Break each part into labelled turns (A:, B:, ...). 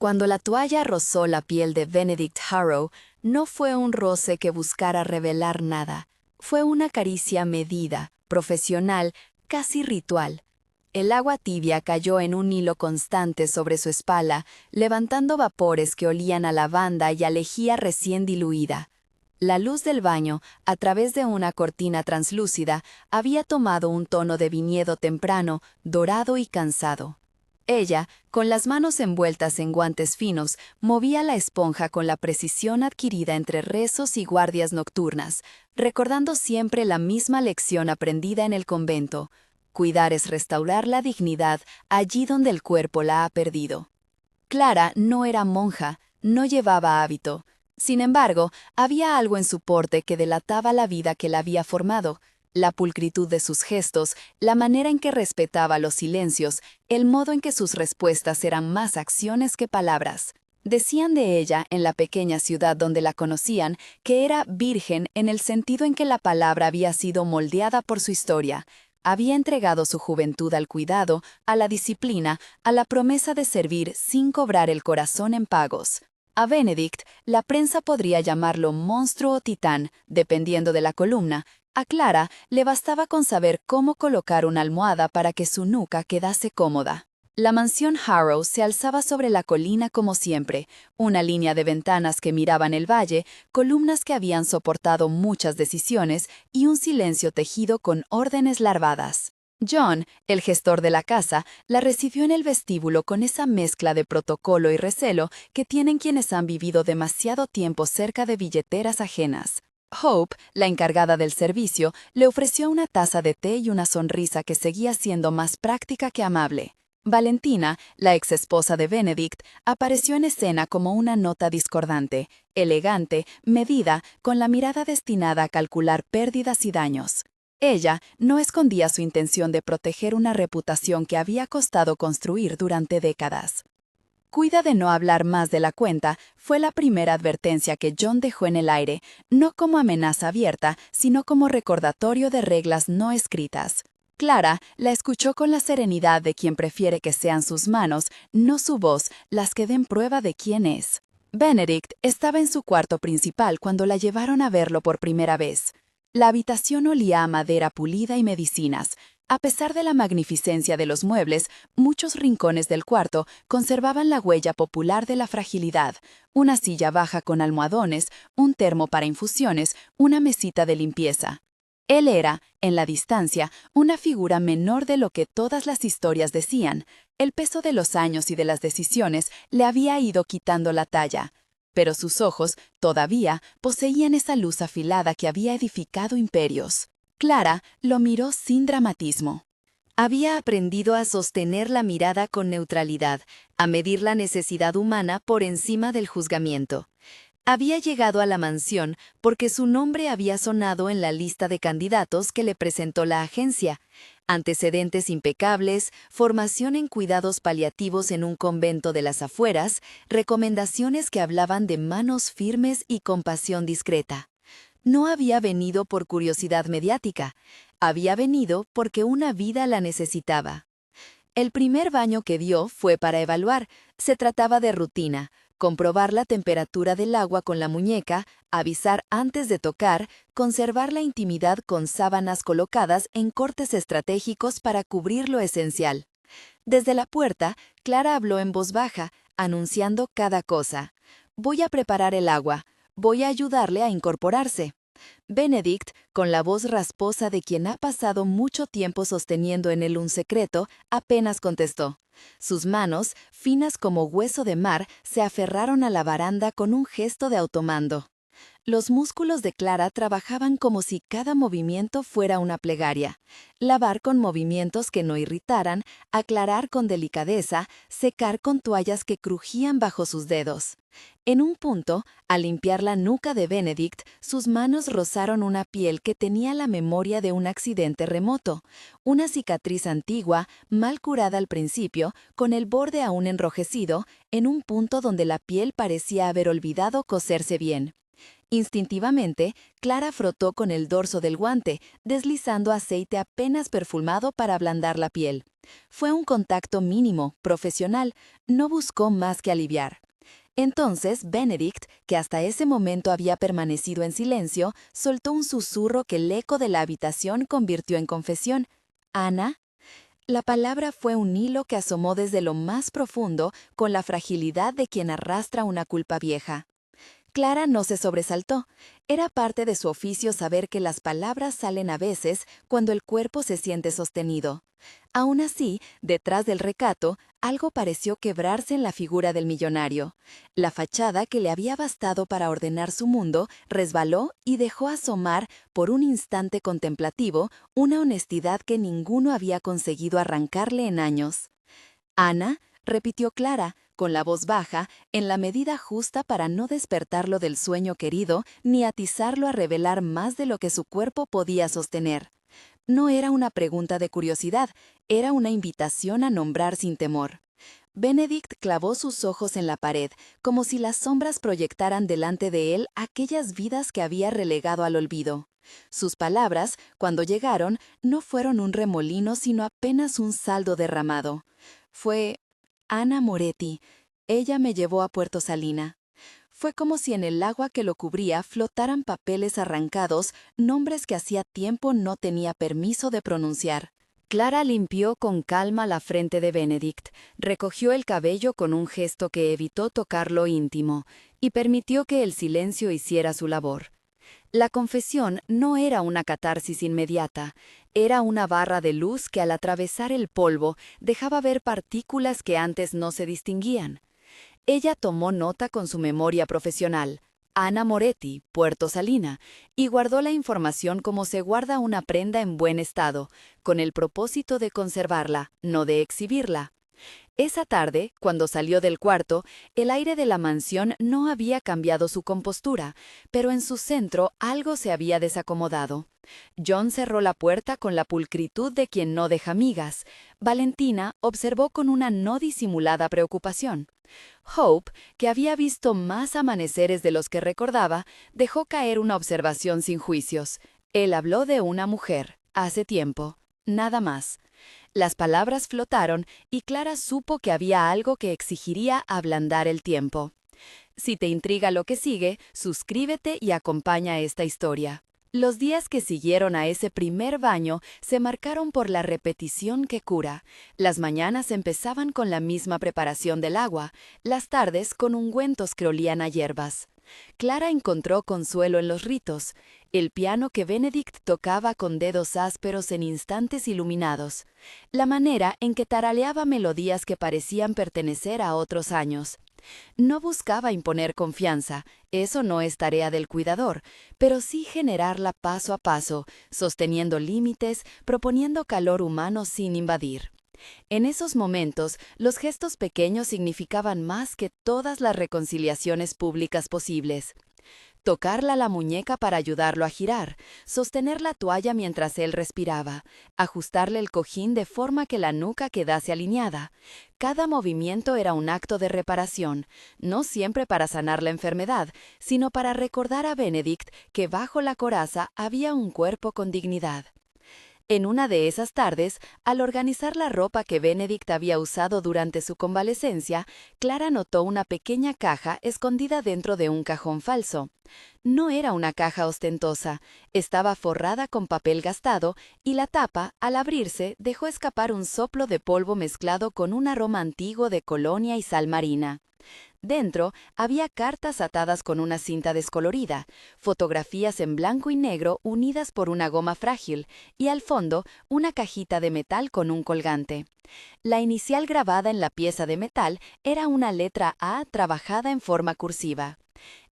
A: Cuando la toalla rozó la piel de Benedict Harrow, no fue un roce que buscara revelar nada. Fue una caricia medida, profesional, casi ritual. El agua tibia cayó en un hilo constante sobre su espalda, levantando vapores que olían a lavanda y a lejía recién diluida. La luz del baño, a través de una cortina translúcida, había tomado un tono de viñedo temprano, dorado y cansado. Ella, con las manos envueltas en guantes finos, movía la esponja con la precisión adquirida entre rezos y guardias nocturnas, recordando siempre la misma lección aprendida en el convento: cuidar es restaurar la dignidad allí donde el cuerpo la ha perdido. Clara no era monja, no llevaba hábito. Sin embargo, había algo en su porte que delataba la vida que la había formado: la pulcritud de sus gestos, la manera en que respetaba los silencios, el modo en que sus respuestas eran más acciones que palabras. Decían de ella, en la pequeña ciudad donde la conocían, que era virgen en el sentido en que la palabra había sido moldeada por su historia. Había entregado su juventud al cuidado, a la disciplina, a la promesa de servir sin cobrar el corazón en pagos. A Benedict, la prensa podría llamarlo monstruo o titán, dependiendo de la columna. A Clara le bastaba con saber cómo colocar una almohada para que su nuca quedase cómoda. La mansión Harrow se alzaba sobre la colina como siempre, una línea de ventanas que miraban el valle, columnas que habían soportado muchas decisiones y un silencio tejido con órdenes larvadas. John, el gestor de la casa, la recibió en el vestíbulo con esa mezcla de protocolo y recelo que tienen quienes han vivido demasiado tiempo cerca de billeteras ajenas. Hope, la encargada del servicio, le ofreció una taza de té y una sonrisa que seguía siendo más práctica que amable. Valentina, la exesposa de Benedict, apareció en escena como una nota discordante, elegante, medida, con la mirada destinada a calcular pérdidas y daños. Ella no escondía su intención de proteger una reputación que había costado construir durante décadas. Cuida de no hablar más de la cuenta fue la primera advertencia que John dejó en el aire, no como amenaza abierta, sino como recordatorio de reglas no escritas. Clara la escuchó con la serenidad de quien prefiere que sean sus manos, no su voz, las que den prueba de quién es. Benedict estaba en su cuarto principal cuando la llevaron a verlo por primera vez. La habitación olía a madera pulida y medicinas. A pesar de la magnificencia de los muebles, muchos rincones del cuarto conservaban la huella popular de la fragilidad: una silla baja con almohadones, un termo para infusiones, una mesita de limpieza. Él era, en la distancia, una figura menor de lo que todas las historias decían. El peso de los años y de las decisiones le había ido quitando la talla, pero sus ojos, todavía, poseían esa luz afilada que había edificado imperios. Clara lo miró sin dramatismo. Había aprendido a sostener la mirada con neutralidad, a medir la necesidad humana por encima del juzgamiento. Había llegado a la mansión porque su nombre había sonado en la lista de candidatos que le presentó la agencia: antecedentes impecables, formación en cuidados paliativos en un convento de las afueras, recomendaciones que hablaban de manos firmes y compasión discreta. No había venido por curiosidad mediática, había venido porque una vida la necesitaba. El primer baño que dio fue para evaluar. Se trataba de rutina: comprobar la temperatura del agua con la muñeca, avisar antes de tocar, conservar la intimidad con sábanas colocadas en cortes estratégicos para cubrir lo esencial. Desde la puerta, Clara habló en voz baja, anunciando cada cosa: voy a preparar el agua, voy a ayudarle a incorporarse. Benedict, con la voz rasposa de quien ha pasado mucho tiempo sosteniendo en él un secreto, apenas contestó. Sus manos, finas como hueso de mar, se aferraron a la baranda con un gesto de automando. Los músculos de Clara trabajaban como si cada movimiento fuera una plegaria: lavar con movimientos que no irritaran, aclarar con delicadeza, secar con toallas que crujían bajo sus dedos. En un punto, al limpiar la nuca de Benedict, sus manos rozaron una piel que tenía la memoria de un accidente remoto, una cicatriz antigua, mal curada al principio, con el borde aún enrojecido, en un punto donde la piel parecía haber olvidado coserse bien. Instintivamente, Clara frotó con el dorso del guante, deslizando aceite apenas perfumado para ablandar la piel. Fue un contacto mínimo, profesional, no buscó más que aliviar. Entonces, Benedict, que hasta ese momento había permanecido en silencio, soltó un susurro que el eco de la habitación convirtió en confesión. «¿Ana?» La palabra fue un hilo que asomó desde lo más profundo con la fragilidad de quien arrastra una culpa vieja. Clara no se sobresaltó. Era parte de su oficio saber que las palabras salen a veces cuando el cuerpo se siente sostenido. Aún así, detrás del recato, algo pareció quebrarse en la figura del millonario. La fachada que le había bastado para ordenar su mundo resbaló y dejó asomar, por un instante contemplativo, una honestidad que ninguno había conseguido arrancarle en años. «Ana», repitió Clara, con la voz baja, en la medida justa para no despertarlo del sueño querido ni atizarlo a revelar más de lo que su cuerpo podía sostener. No era una pregunta de curiosidad, era una invitación a nombrar sin temor. Benedict clavó sus ojos en la pared, como si las sombras proyectaran delante de él aquellas vidas que había relegado al olvido. Sus palabras, cuando llegaron, no fueron un remolino, sino apenas un saldo derramado. Fue Ana Moretti. Ella me llevó a Puerto Salina. Fue como si en el agua que lo cubría flotaran papeles arrancados, nombres que hacía tiempo no tenía permiso de pronunciar. Clara limpió con calma la frente de Benedict, recogió el cabello con un gesto que evitó tocar lo íntimo, y permitió que el silencio hiciera su labor. La confesión no era una catarsis inmediata, era una barra de luz que al atravesar el polvo dejaba ver partículas que antes no se distinguían. Ella tomó nota con su memoria profesional, Ana Moretti, Puerto Salina, y guardó la información como se guarda una prenda en buen estado, con el propósito de conservarla, no de exhibirla. Esa tarde, cuando salió del cuarto, el aire de la mansión no había cambiado su compostura, pero en su centro algo se había desacomodado. John cerró la puerta con la pulcritud de quien no deja migas. Valentina observó con una no disimulada preocupación. Hope, que había visto más amaneceres de los que recordaba, dejó caer una observación sin juicios. Él habló de una mujer, hace tiempo, nada más. Las palabras flotaron y Clara supo que había algo que exigiría ablandar el tiempo. Si te intriga lo que sigue, suscríbete y acompaña esta historia. Los días que siguieron a ese primer baño se marcaron por la repetición que cura. Las mañanas empezaban con la misma preparación del agua, las tardes con ungüentos que olían a hierbas. Clara encontró consuelo en los ritos, el piano que Benedict tocaba con dedos ásperos en instantes iluminados, la manera en que taraleaba melodías que parecían pertenecer a otros años. No buscaba imponer confianza, eso no es tarea del cuidador, pero sí generarla paso a paso, sosteniendo límites, proponiendo calor humano sin invadir. En esos momentos, los gestos pequeños significaban más que todas las reconciliaciones públicas posibles. Tocarla a la muñeca para ayudarlo a girar, sostener la toalla mientras él respiraba, ajustarle el cojín de forma que la nuca quedase alineada. Cada movimiento era un acto de reparación, no siempre para sanar la enfermedad, sino para recordar a Benedict que bajo la coraza había un cuerpo con dignidad. En una de esas tardes, al organizar la ropa que Benedict había usado durante su convalecencia, Clara notó una pequeña caja escondida dentro de un cajón falso. No era una caja ostentosa, estaba forrada con papel gastado y la tapa, al abrirse, dejó escapar un soplo de polvo mezclado con un aroma antiguo de colonia y sal marina. Dentro había cartas atadas con una cinta descolorida, fotografías en blanco y negro unidas por una goma frágil, y al fondo una cajita de metal con un colgante. La inicial grabada en la pieza de metal era una letra A trabajada en forma cursiva.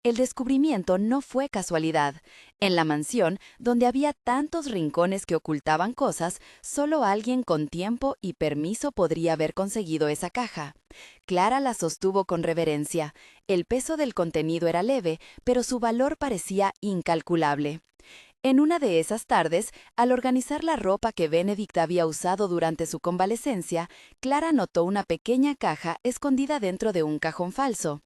A: El descubrimiento no fue casualidad. En la mansión, donde había tantos rincones que ocultaban cosas, solo alguien con tiempo y permiso podría haber conseguido esa caja. Clara la sostuvo con reverencia. El peso del contenido era leve, pero su valor parecía incalculable. En una de esas tardes, al organizar la ropa que Benedict había usado durante su convalecencia, Clara notó una pequeña caja escondida dentro de un cajón falso.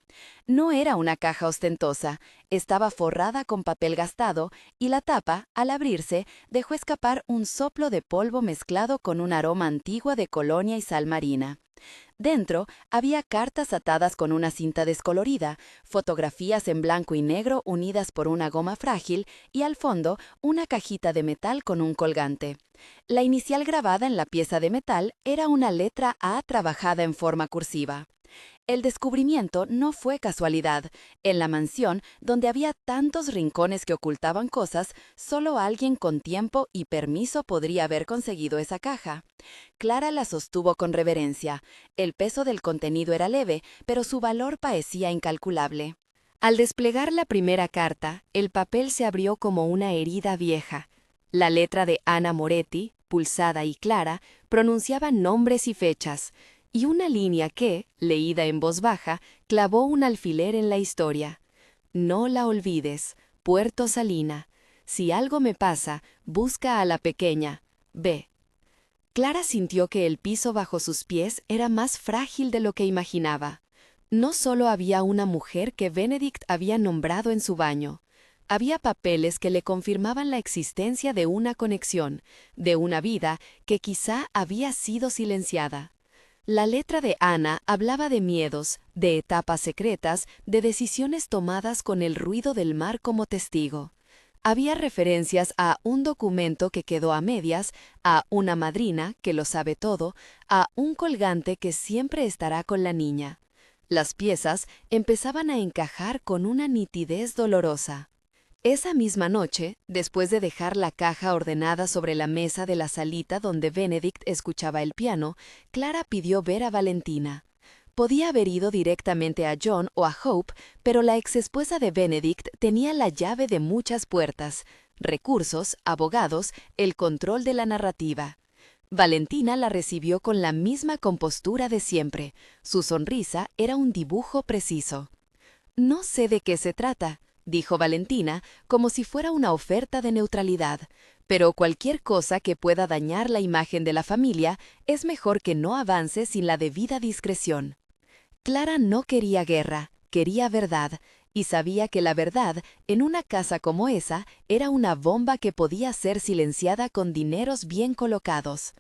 A: No era una caja ostentosa, estaba forrada con papel gastado y la tapa, al abrirse, dejó escapar un soplo de polvo mezclado con un aroma antiguo de colonia y sal marina. Dentro había cartas atadas con una cinta descolorida, fotografías en blanco y negro unidas por una goma frágil y al fondo una cajita de metal con un colgante. La inicial grabada en la pieza de metal era una letra A trabajada en forma cursiva. El descubrimiento no fue casualidad. En la mansión, donde había tantos rincones que ocultaban cosas, solo alguien con tiempo y permiso podría haber conseguido esa caja. Clara la sostuvo con reverencia. El peso del contenido era leve, pero su valor parecía incalculable. Al desplegar la primera carta, el papel se abrió como una herida vieja. La letra de Anna Moretti, pulsada y clara, pronunciaba nombres y fechas, y una línea que, leída en voz baja, clavó un alfiler en la historia. No la olvides, Puerto Salina. Si algo me pasa, busca a la pequeña. B. Clara sintió que el piso bajo sus pies era más frágil de lo que imaginaba. No solo había una mujer que Benedict había nombrado en su baño. Había papeles que le confirmaban la existencia de una conexión, de una vida que quizá había sido silenciada. La letra de Ana hablaba de miedos, de etapas secretas, de decisiones tomadas con el ruido del mar como testigo. Había referencias a un documento que quedó a medias, a una madrina que lo sabe todo, a un colgante que siempre estará con la niña. Las piezas empezaban a encajar con una nitidez dolorosa. Esa misma noche, después de dejar la caja ordenada sobre la mesa de la salita donde Benedict escuchaba el piano, Clara pidió ver a Valentina. Podía haber ido directamente a John o a Hope, pero la exesposa de Benedict tenía la llave de muchas puertas, recursos, abogados, el control de la narrativa. Valentina la recibió con la misma compostura de siempre. Su sonrisa era un dibujo preciso. «No sé de qué se trata», dijo Valentina, como si fuera una oferta de neutralidad, «pero cualquier cosa que pueda dañar la imagen de la familia es mejor que no avance sin la debida discreción». Clara no quería guerra, quería verdad, y sabía que la verdad, en una casa como esa, era una bomba que podía ser silenciada con dineros bien colocados.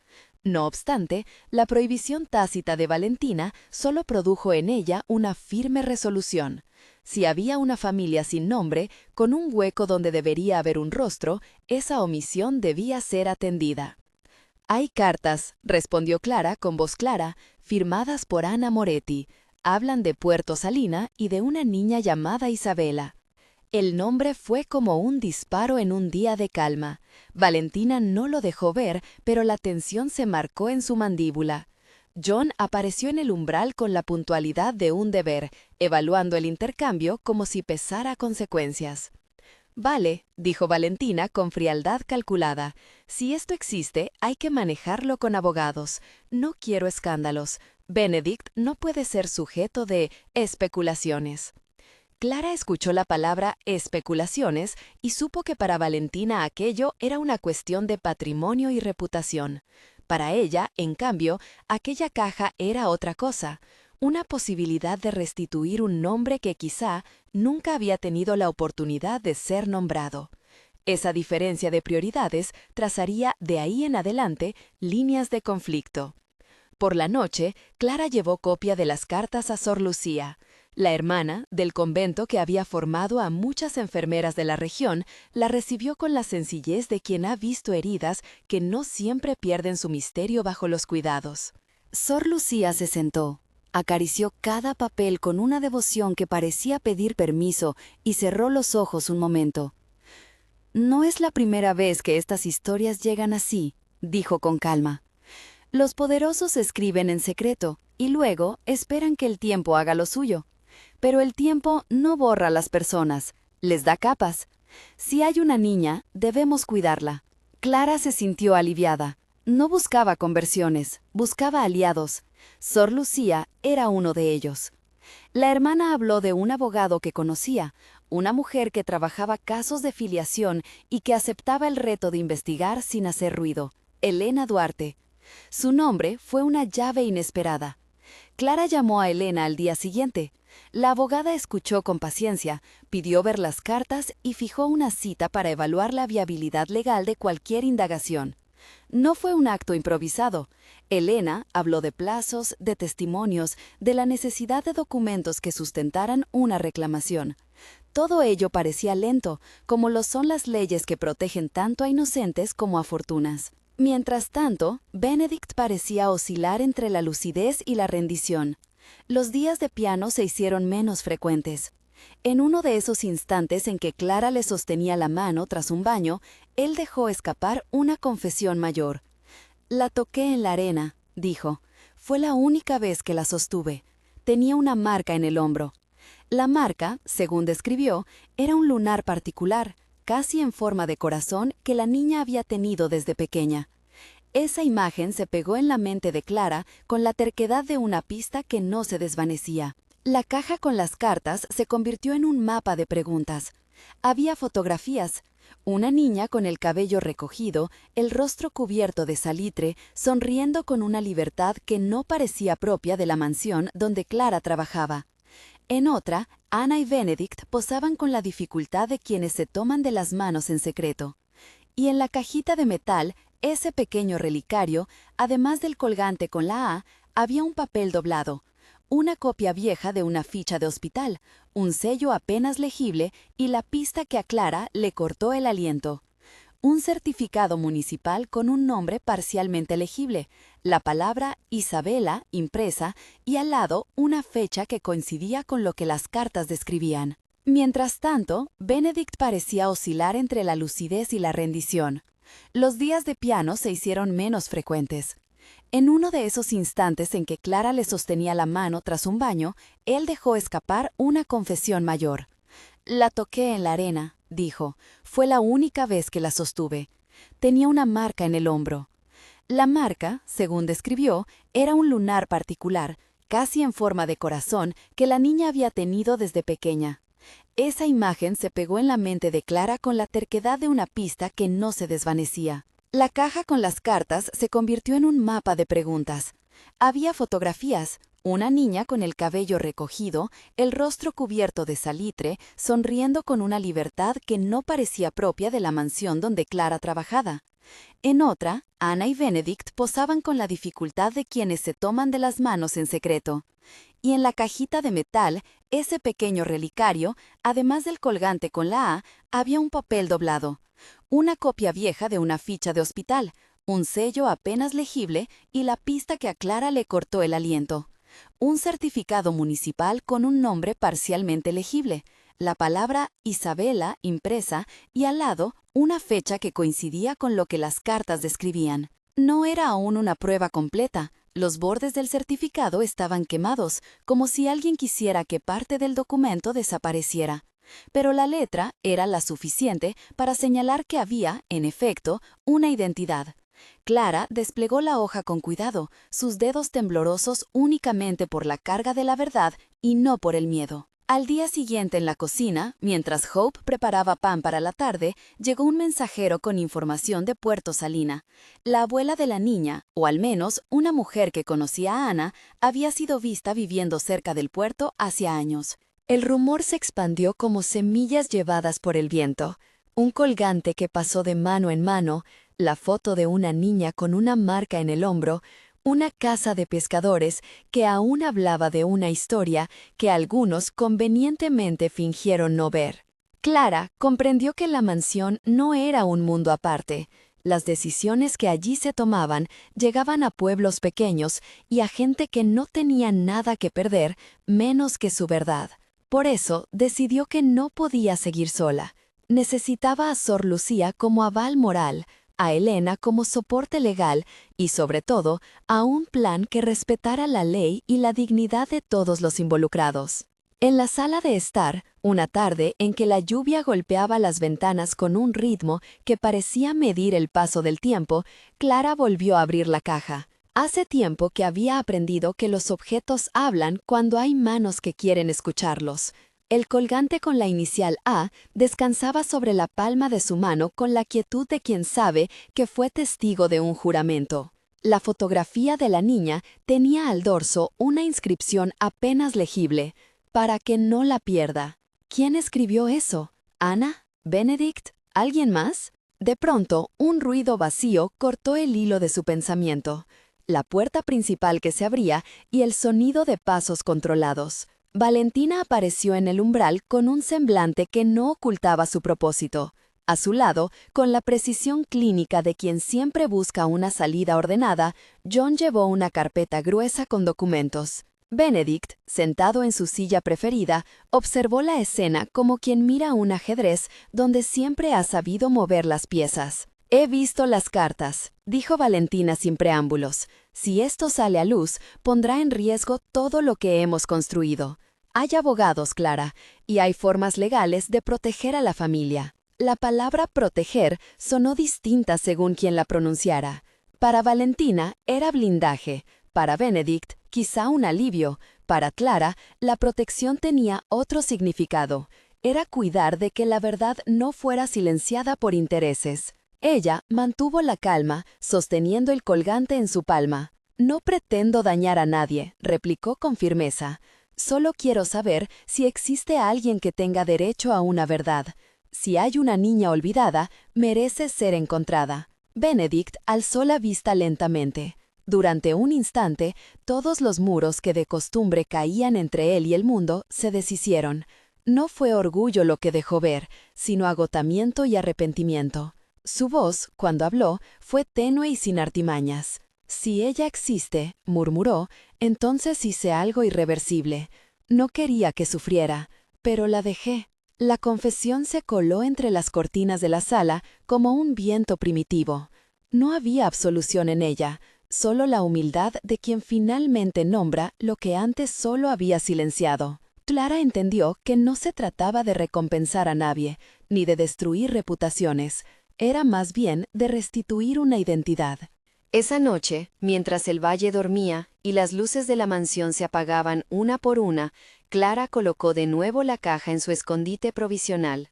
A: No obstante, la prohibición tácita de Valentina solo produjo en ella una firme resolución. Si había una familia sin nombre, con un hueco donde debería haber un rostro, esa omisión debía ser atendida. «Hay cartas», respondió Clara con voz clara, «firmadas por Anna Moretti. Hablan de Puerto Salina y de una niña llamada Isabela». El nombre fue como un disparo en un día de calma. Valentina no lo dejó ver, pero la tensión se marcó en su mandíbula. John apareció en el umbral con la puntualidad de un deber, evaluando el intercambio como si pesara consecuencias. «Vale», dijo Valentina con frialdad calculada. «Si esto existe, hay que manejarlo con abogados. No quiero escándalos. Benedict no puede ser sujeto de especulaciones». Clara escuchó la palabra especulaciones y supo que para Valentina aquello era una cuestión de patrimonio y reputación. Para ella, en cambio, aquella caja era otra cosa, una posibilidad de restituir un nombre que quizá nunca había tenido la oportunidad de ser nombrado. Esa diferencia de prioridades trazaría de ahí en adelante líneas de conflicto. Por la noche, Clara llevó copia de las cartas a Sor Lucía. La hermana, del convento que había formado a muchas enfermeras de la región, la recibió con la sencillez de quien ha visto heridas que no siempre pierden su misterio bajo los cuidados. Sor Lucía se sentó, acarició cada papel con una devoción que parecía pedir permiso y cerró los ojos un momento. «No es la primera vez que estas historias llegan así», dijo con calma. «Los poderosos escriben en secreto y luego esperan que el tiempo haga lo suyo. Pero el tiempo no borra a las personas, les da capas. Si hay una niña, debemos cuidarla». Clara se sintió aliviada. No buscaba conversiones, buscaba aliados. Sor Lucía era uno de ellos. La hermana habló de un abogado que conocía, una mujer que trabajaba casos de filiación y que aceptaba el reto de investigar sin hacer ruido, Elena Duarte. Su nombre fue una llave inesperada. Clara llamó a Elena al día siguiente. La abogada escuchó con paciencia, pidió ver las cartas y fijó una cita para evaluar la viabilidad legal de cualquier indagación. No fue un acto improvisado. Elena habló de plazos, de testimonios, de la necesidad de documentos que sustentaran una reclamación. Todo ello parecía lento, como lo son las leyes que protegen tanto a inocentes como a fortunas. Mientras tanto, Benedict parecía oscilar entre la lucidez y la rendición. Los días de piano se hicieron menos frecuentes. En uno de esos instantes en que Clara le sostenía la mano tras un baño, él dejó escapar una confesión mayor. «La toqué en la arena», dijo. «Fue la única vez que la sostuve. Tenía una marca en el hombro». La marca, según describió, era un lunar particular, casi en forma de corazón, que la niña había tenido desde pequeña. Esa imagen se pegó en la mente de Clara con la terquedad de una pista que no se desvanecía. La caja con las cartas se convirtió en un mapa de preguntas. Había fotografías. Una niña con el cabello recogido, el rostro cubierto de salitre, sonriendo con una libertad que no parecía propia de la mansión donde Clara trabajaba. En otra, Ana y Benedict posaban con la dificultad de quienes se toman de las manos en secreto. Y en la cajita de metal, ese pequeño relicario, además del colgante con la A, había un papel doblado, una copia vieja de una ficha de hospital, un sello apenas legible y la pista que a Clara le cortó el aliento. Un certificado municipal con un nombre parcialmente legible, la palabra Isabela impresa y al lado una fecha que coincidía con lo que las cartas describían. Mientras tanto, Benedict parecía oscilar entre la lucidez y la rendición. Los días de piano se hicieron menos frecuentes. En uno de esos instantes en que Clara le sostenía la mano tras un baño, él dejó escapar una confesión mayor. «La toqué en la arena», dijo. «Fue la única vez que la sostuve. Tenía una marca en el hombro». La marca, según describió, era un lunar particular, casi en forma de corazón, que la niña había tenido desde pequeña. Esa imagen se pegó en la mente de Clara con la terquedad de una pista que no se desvanecía. La caja con las cartas se convirtió en un mapa de preguntas. Había fotografías, una niña con el cabello recogido, el rostro cubierto de salitre, sonriendo con una libertad que no parecía propia de la mansión donde Clara trabajaba. En otra, Ana y Benedict posaban con la dificultad de quienes se toman de las manos en secreto. Y en la cajita de metal, ese pequeño relicario, además del colgante con la A, había un papel doblado, una copia vieja de una ficha de hospital, un sello apenas legible y la pista que a Clara le cortó el aliento. Un certificado municipal con un nombre parcialmente legible, la palabra Isabela impresa y al lado una fecha que coincidía con lo que las cartas describían. No era aún una prueba completa. Los bordes del certificado estaban quemados, como si alguien quisiera que parte del documento desapareciera. Pero la letra era la suficiente para señalar que había, en efecto, una identidad. Clara desplegó la hoja con cuidado, sus dedos temblorosos únicamente por la carga de la verdad y no por el miedo. Al día siguiente en la cocina, mientras Hope preparaba pan para la tarde, llegó un mensajero con información de Puerto Salina. La abuela de la niña, o al menos una mujer que conocía a Ana, había sido vista viviendo cerca del puerto hacía años. El rumor se expandió como semillas llevadas por el viento. Un colgante que pasó de mano en mano, la foto de una niña con una marca en el hombro, una casa de pescadores que aún hablaba de una historia que algunos convenientemente fingieron no ver. Clara comprendió que la mansión no era un mundo aparte. Las decisiones que allí se tomaban llegaban a pueblos pequeños y a gente que no tenía nada que perder, menos que su verdad. Por eso decidió que no podía seguir sola. Necesitaba a Sor Lucía como aval moral, a Elena como soporte legal y, sobre todo, a un plan que respetara la ley y la dignidad de todos los involucrados. En la sala de estar, una tarde en que la lluvia golpeaba las ventanas con un ritmo que parecía medir el paso del tiempo, Clara volvió a abrir la caja. Hace tiempo que había aprendido que los objetos hablan cuando hay manos que quieren escucharlos. El colgante con la inicial A descansaba sobre la palma de su mano con la quietud de quien sabe que fue testigo de un juramento. La fotografía de la niña tenía al dorso una inscripción apenas legible, para que no la pierda. ¿Quién escribió eso? ¿Ana? ¿Benedict? ¿Alguien más? De pronto, un ruido vacío cortó el hilo de su pensamiento. La puerta principal que se abría y el sonido de pasos controlados. Valentina apareció en el umbral con un semblante que no ocultaba su propósito. A su lado, con la precisión clínica de quien siempre busca una salida ordenada, John llevó una carpeta gruesa con documentos. Benedict, sentado en su silla preferida, observó la escena como quien mira un ajedrez donde siempre ha sabido mover las piezas. «He visto las cartas», dijo Valentina sin preámbulos. «Si esto sale a luz, pondrá en riesgo todo lo que hemos construido. Hay abogados, Clara, y hay formas legales de proteger a la familia». La palabra proteger sonó distinta según quien la pronunciara. Para Valentina era blindaje, para Benedict quizá un alivio, para Clara la protección tenía otro significado. Era cuidar de que la verdad no fuera silenciada por intereses. Ella mantuvo la calma, sosteniendo el colgante en su palma. «No pretendo dañar a nadie», replicó con firmeza. «Solo quiero saber si existe alguien que tenga derecho a una verdad. Si hay una niña olvidada, merece ser encontrada». Benedict alzó la vista lentamente. Durante un instante, todos los muros que de costumbre caían entre él y el mundo se deshicieron. No fue orgullo lo que dejó ver, sino agotamiento y arrepentimiento. Su voz, cuando habló, fue tenue y sin artimañas. «Si ella existe», murmuró, «entonces hice algo irreversible. No quería que sufriera, pero la dejé». La confesión se coló entre las cortinas de la sala como un viento primitivo. No había absolución en ella, solo la humildad de quien finalmente nombra lo que antes solo había silenciado. Clara entendió que no se trataba de recompensar a nadie, ni de destruir reputaciones. Era más bien de restituir una identidad. Esa noche, mientras el valle dormía y las luces de la mansión se apagaban una por una, Clara colocó de nuevo la caja en su escondite provisional.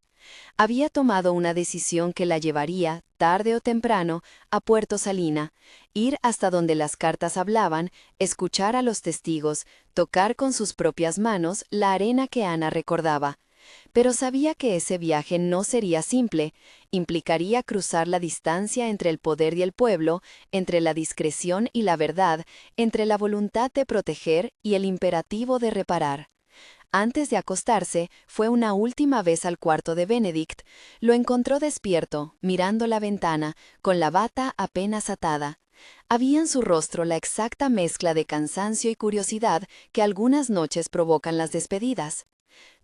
A: Había tomado una decisión que la llevaría, tarde o temprano, a Puerto Salina, ir hasta donde las cartas hablaban, escuchar a los testigos, tocar con sus propias manos la arena que Ana recordaba. Pero sabía que ese viaje no sería simple, implicaría cruzar la distancia entre el poder y el pueblo, entre la discreción y la verdad, entre la voluntad de proteger y el imperativo de reparar. Antes de acostarse, fue una última vez al cuarto de Benedict. Lo encontró despierto, mirando la ventana, con la bata apenas atada. Había en su rostro la exacta mezcla de cansancio y curiosidad que algunas noches provocan las despedidas.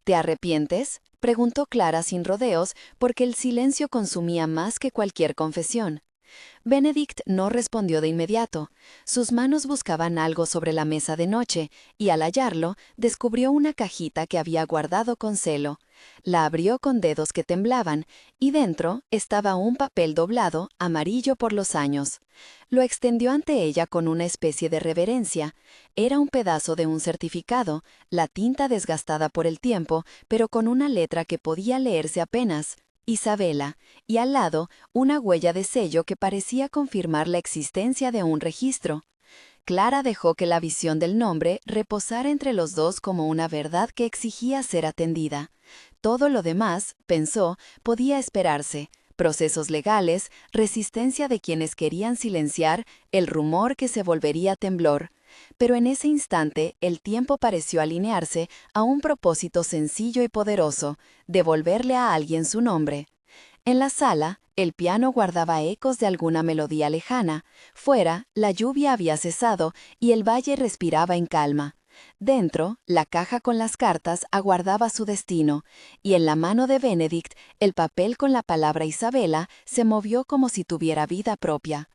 A: «¿Te arrepientes?», preguntó Clara sin rodeos, porque el silencio consumía más que cualquier confesión. Benedict no respondió de inmediato. Sus manos buscaban algo sobre la mesa de noche, y al hallarlo, descubrió una cajita que había guardado con celo. La abrió con dedos que temblaban, y dentro estaba un papel doblado, amarillo por los años. Lo extendió ante ella con una especie de reverencia. Era un pedazo de un certificado, la tinta desgastada por el tiempo, pero con una letra que podía leerse apenas. Isabela, y al lado una huella de sello que parecía confirmar la existencia de un registro. Clara dejó que la visión del nombre reposara entre los dos como una verdad que exigía ser atendida. Todo lo demás, pensó, podía esperarse: procesos legales, resistencia de quienes querían silenciar, el rumor que se volvería temblor. Pero en ese instante el tiempo pareció alinearse a un propósito sencillo y poderoso: devolverle a alguien su nombre. En la sala, el piano guardaba ecos de alguna melodía lejana. Fuera, la lluvia había cesado y el valle respiraba en calma. Dentro, la caja con las cartas aguardaba su destino, y en la mano de Benedict, el papel con la palabra Isabela se movió como si tuviera vida propia.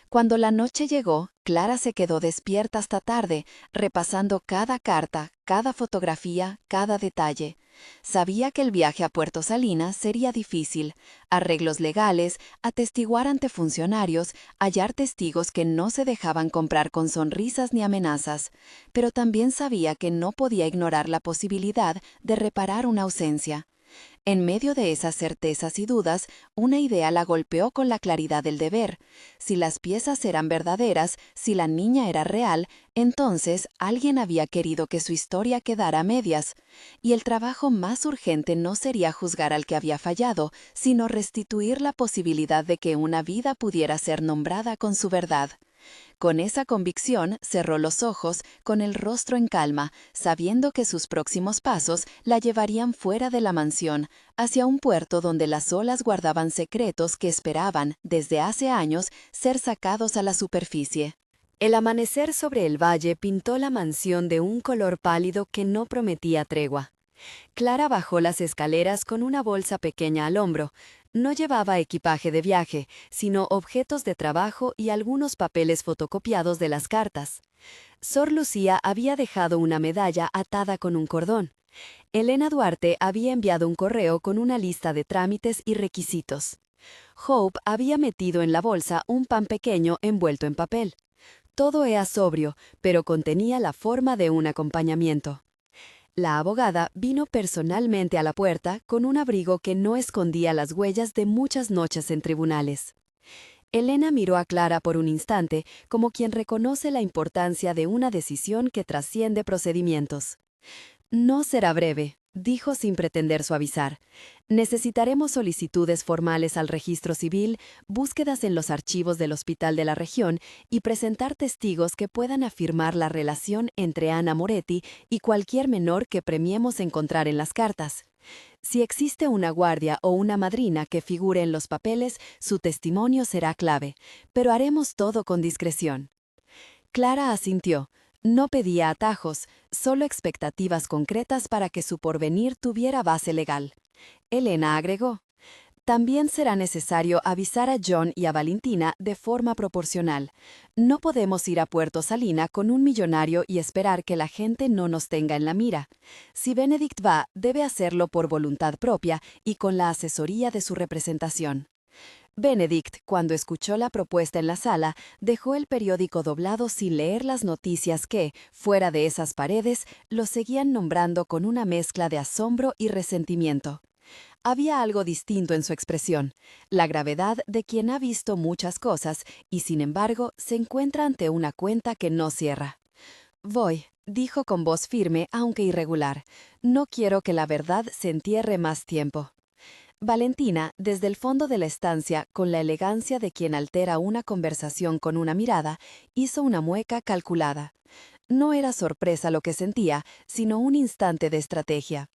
A: Cuando la noche llegó, Clara se quedó despierta hasta tarde, repasando cada carta, cada fotografía, cada detalle. Sabía que el viaje a Puerto Salinas sería difícil. Arreglos legales, atestiguar ante funcionarios, hallar testigos que no se dejaban comprar con sonrisas ni amenazas. Pero también sabía que no podía ignorar la posibilidad de reparar una ausencia. En medio de esas certezas y dudas, una idea la golpeó con la claridad del deber. Si las piezas eran verdaderas, si la niña era real, entonces alguien había querido que su historia quedara a medias. Y el trabajo más urgente no sería juzgar al que había fallado, sino restituir la posibilidad de que una vida pudiera ser nombrada con su verdad. Con esa convicción, cerró los ojos, con el rostro en calma, sabiendo que sus próximos pasos la llevarían fuera de la mansión, hacia un puerto donde las olas guardaban secretos que esperaban, desde hace años, ser sacados a la superficie. El amanecer sobre el valle pintó la mansión de un color pálido que no prometía tregua. Clara bajó las escaleras con una bolsa pequeña al hombro. No llevaba equipaje de viaje, sino objetos de trabajo y algunos papeles fotocopiados de las cartas. Sor Lucía había dejado una medalla atada con un cordón. Elena Duarte había enviado un correo con una lista de trámites y requisitos. Hope había metido en la bolsa un pan pequeño envuelto en papel. Todo era sobrio, pero contenía la forma de un acompañamiento. La abogada vino personalmente a la puerta con un abrigo que no escondía las huellas de muchas noches en tribunales. Elena miró a Clara por un instante, como quien reconoce la importancia de una decisión que trasciende procedimientos. No será breve, dijo sin pretender suavizar. Necesitaremos solicitudes formales al registro civil, búsquedas en los archivos del hospital de la región y presentar testigos que puedan afirmar la relación entre Ana Moretti y cualquier menor que premiemos encontrar en las cartas. Si existe una guardia o una madrina que figure en los papeles, su testimonio será clave, pero haremos todo con discreción. Clara asintió. No pedía atajos, solo expectativas concretas para que su porvenir tuviera base legal. Elena agregó: también será necesario avisar a John y a Valentina de forma proporcional. No podemos ir a Puerto Salina con un millonario y esperar que la gente no nos tenga en la mira. Si Benedict va, debe hacerlo por voluntad propia y con la asesoría de su representación. Benedict, cuando escuchó la propuesta en la sala, dejó el periódico doblado sin leer las noticias que, fuera de esas paredes, lo seguían nombrando con una mezcla de asombro y resentimiento. Había algo distinto en su expresión, la gravedad de quien ha visto muchas cosas y, sin embargo, se encuentra ante una cuenta que no cierra. Voy, dijo con voz firme, aunque irregular. No quiero que la verdad se entierre más tiempo. Valentina, desde el fondo de la estancia, con la elegancia de quien altera una conversación con una mirada, hizo una mueca calculada. No era sorpresa lo que sentía, sino un instante de estrategia.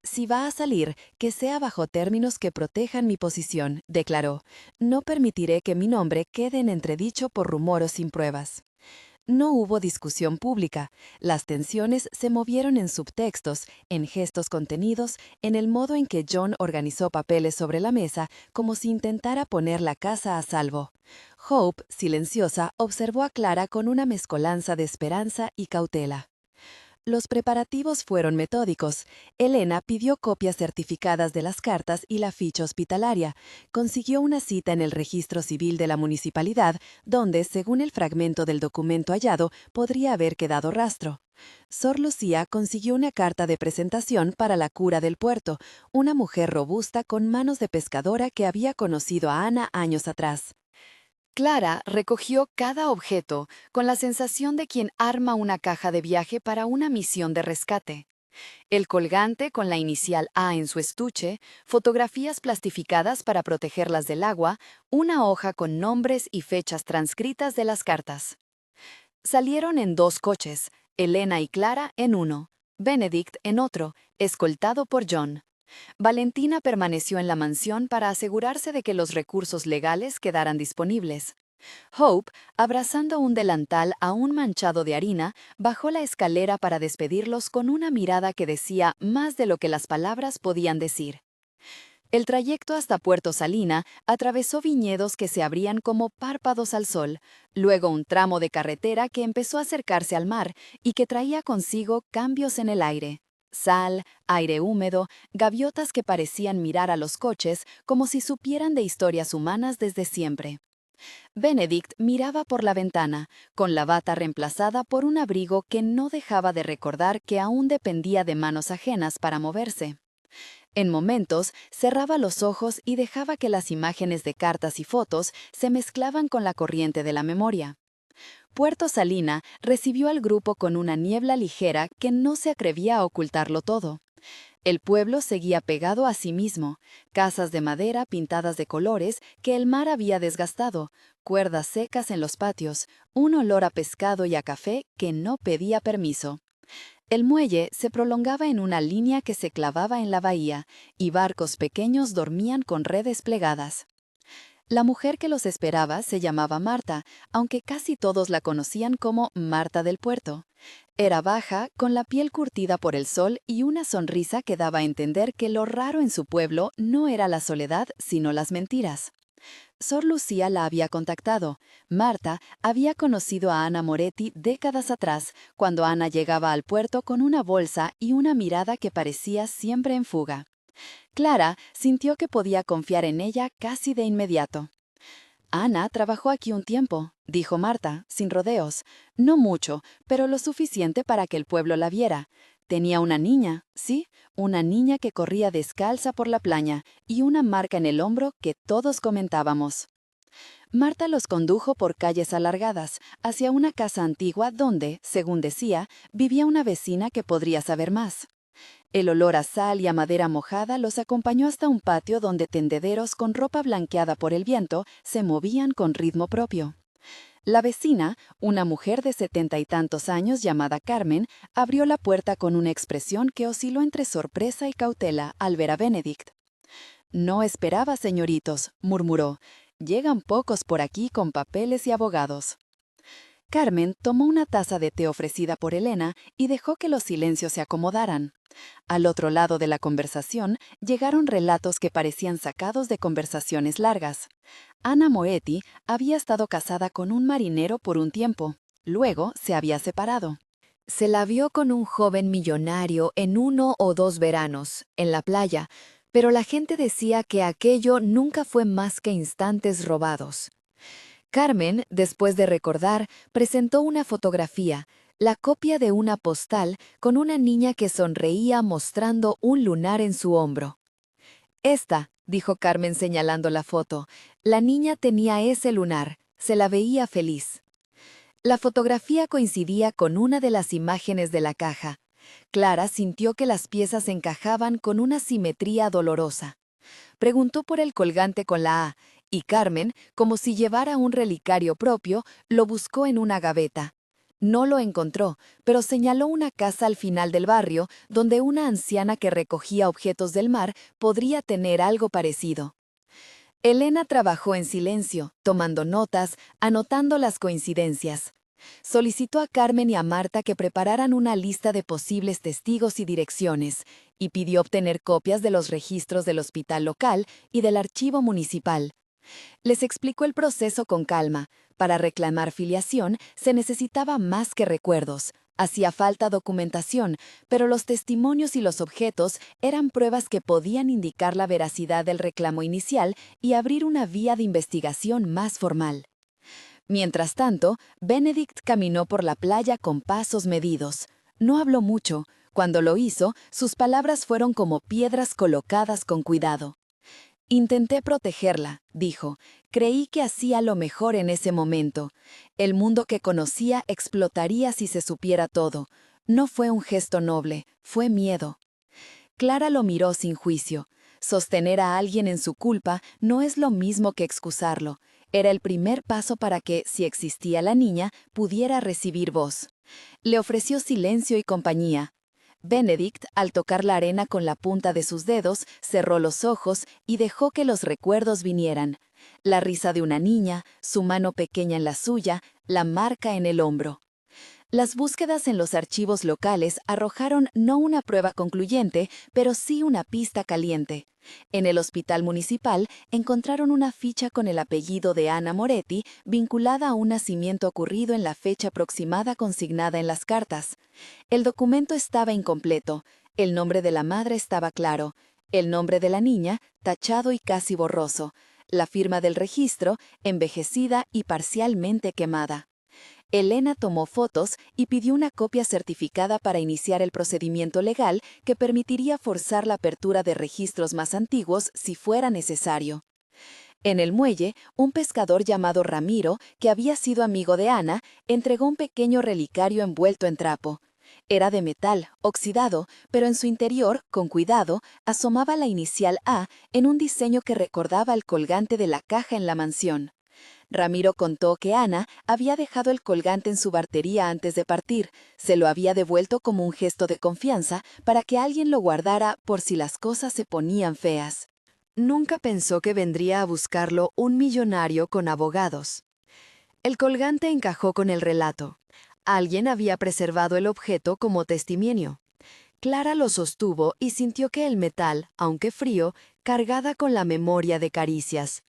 A: Si va a salir, que sea bajo términos que protejan mi posición, declaró. No permitiré que mi nombre quede en entredicho por rumores sin pruebas. No hubo discusión pública. Las tensiones se movieron en subtextos, en gestos contenidos, en el modo en que John organizó papeles sobre la mesa, como si intentara poner la casa a salvo. Hope, silenciosa, observó a Clara con una mezcolanza de esperanza y cautela. Los preparativos fueron metódicos. Elena pidió copias certificadas de las cartas y la ficha hospitalaria. Consiguió una cita en el registro civil de la municipalidad, donde, según el fragmento del documento hallado, podría haber quedado rastro. Sor Lucía consiguió una carta de presentación para la cura del puerto, una mujer robusta con manos de pescadora que había conocido a Ana años atrás. Clara recogió cada objeto con la sensación de quien arma una caja de viaje para una misión de rescate. El colgante con la inicial A en su estuche, fotografías plastificadas para protegerlas del agua, una hoja con nombres y fechas transcritas de las cartas. Salieron en 2 coches, Elena y Clara en uno, Benedict en otro, escoltado por John. Valentina permaneció en la mansión para asegurarse de que los recursos legales quedaran disponibles. Hope, abrazando un delantal aún manchado de harina, bajó la escalera para despedirlos con una mirada que decía más de lo que las palabras podían decir. El trayecto hasta Puerto Salina atravesó viñedos que se abrían como párpados al sol, luego un tramo de carretera que empezó a acercarse al mar y que traía consigo cambios en el aire. Sal, aire húmedo, gaviotas que parecían mirar a los coches como si supieran de historias humanas desde siempre. Benedict miraba por la ventana, con la bata reemplazada por un abrigo que no dejaba de recordar que aún dependía de manos ajenas para moverse. En momentos, cerraba los ojos y dejaba que las imágenes de cartas y fotos se mezclaban con la corriente de la memoria. Puerto Salina recibió al grupo con una niebla ligera que no se atrevía a ocultarlo todo. El pueblo seguía pegado a sí mismo, casas de madera pintadas de colores que el mar había desgastado, cuerdas secas en los patios, un olor a pescado y a café que no pedía permiso. El muelle se prolongaba en una línea que se clavaba en la bahía, y barcos pequeños dormían con redes plegadas. La mujer que los esperaba se llamaba Marta, aunque casi todos la conocían como Marta del Puerto. Era baja, con la piel curtida por el sol y una sonrisa que daba a entender que lo raro en su pueblo no era la soledad, sino las mentiras. Sor Lucía la había contactado. Marta había conocido a Ana Moretti décadas atrás, cuando Ana llegaba al puerto con una bolsa y una mirada que parecía siempre en fuga. Clara sintió que podía confiar en ella casi de inmediato. «Ana trabajó aquí un tiempo», dijo Marta, sin rodeos. «No mucho, pero lo suficiente para que el pueblo la viera. Tenía una niña, sí, una niña que corría descalza por la playa y una marca en el hombro que todos comentábamos». Marta los condujo por calles alargadas, hacia una casa antigua donde, según decía, vivía una vecina que podría saber más. El olor a sal y a madera mojada los acompañó hasta un patio donde tendederos con ropa blanqueada por el viento se movían con ritmo propio. La vecina, una mujer de 70 y tantos años llamada Carmen, abrió la puerta con una expresión que osciló entre sorpresa y cautela al ver a Benedict. «No esperaba, señoritos», murmuró. «Llegan pocos por aquí con papeles y abogados». Carmen tomó una taza de té ofrecida por Elena y dejó que los silencios se acomodaran. Al otro lado de la conversación llegaron relatos que parecían sacados de conversaciones largas. Ana Moretti había estado casada con un marinero por un tiempo. Luego se había separado. Se la vio con un joven millonario en 1 o 2 veranos, en la playa, pero la gente decía que aquello nunca fue más que instantes robados. Carmen, después de recordar, presentó una fotografía, la copia de una postal con una niña que sonreía mostrando un lunar en su hombro. «Esta», dijo Carmen señalando la foto, «la niña tenía ese lunar, se la veía feliz». La fotografía coincidía con una de las imágenes de la caja. Clara sintió que las piezas encajaban con una simetría dolorosa. Preguntó por el colgante con la A, y Carmen, como si llevara un relicario propio, lo buscó en una gaveta. No lo encontró, pero señaló una casa al final del barrio donde una anciana que recogía objetos del mar podría tener algo parecido. Elena trabajó en silencio, tomando notas, anotando las coincidencias. Solicitó a Carmen y a Marta que prepararan una lista de posibles testigos y direcciones, y pidió obtener copias de los registros del hospital local y del archivo municipal. Les explicó el proceso con calma. Para reclamar filiación se necesitaba más que recuerdos. Hacía falta documentación, pero los testimonios y los objetos eran pruebas que podían indicar la veracidad del reclamo inicial y abrir una vía de investigación más formal. Mientras tanto, Benedict caminó por la playa con pasos medidos. No habló mucho. Cuando lo hizo, sus palabras fueron como piedras colocadas con cuidado. «Intenté protegerla», dijo. «Creí que hacía lo mejor en ese momento. El mundo que conocía explotaría si se supiera todo. No fue un gesto noble, fue miedo». Clara lo miró sin juicio. Sostener a alguien en su culpa no es lo mismo que excusarlo. Era el primer paso para que, si existía la niña, pudiera recibir voz. Le ofreció silencio y compañía. Benedict, al tocar la arena con la punta de sus dedos, cerró los ojos y dejó que los recuerdos vinieran. La risa de una niña, su mano pequeña en la suya, la marca en el hombro. Las búsquedas en los archivos locales arrojaron no una prueba concluyente, pero sí una pista caliente. En el hospital municipal encontraron una ficha con el apellido de Ana Moretti vinculada a un nacimiento ocurrido en la fecha aproximada consignada en las cartas. El documento estaba incompleto, el nombre de la madre estaba claro, el nombre de la niña tachado y casi borroso, la firma del registro envejecida y parcialmente quemada. Elena tomó fotos y pidió una copia certificada para iniciar el procedimiento legal que permitiría forzar la apertura de registros más antiguos si fuera necesario. En el muelle, un pescador llamado Ramiro, que había sido amigo de Ana, entregó un pequeño relicario envuelto en trapo. Era de metal, oxidado, pero en su interior, con cuidado, asomaba la inicial A en un diseño que recordaba el colgante de la caja en la mansión. Ramiro contó que Ana había dejado el colgante en su bartería antes de partir, se lo había devuelto como un gesto de confianza para que alguien lo guardara por si las cosas se ponían feas. Nunca pensó que vendría a buscarlo un millonario con abogados. El colgante encajó con el relato. Alguien había preservado el objeto como testimonio. Clara lo sostuvo y sintió que el metal, aunque frío, cargada con la memoria de caricias.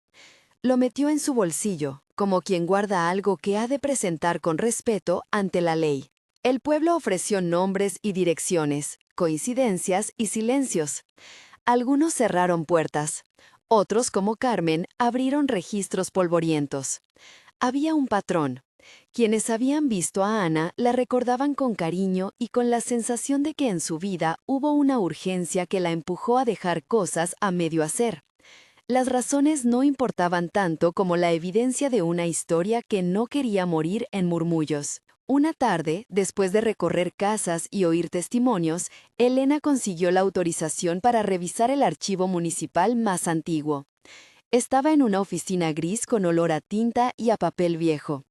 A: Lo metió en su bolsillo, como quien guarda algo que ha de presentar con respeto ante la ley. El pueblo ofreció nombres y direcciones, coincidencias y silencios. Algunos cerraron puertas. Otros, como Carmen, abrieron registros polvorientos. Había un patrón. Quienes habían visto a Ana la recordaban con cariño y con la sensación de que en su vida hubo una urgencia que la empujó a dejar cosas a medio hacer. Las razones no importaban tanto como la evidencia de una historia que no quería morir en murmullos. Una tarde, después de recorrer casas y oír testimonios, Elena consiguió la autorización para revisar el archivo municipal más antiguo. Estaba en una oficina gris con olor a tinta y a papel viejo.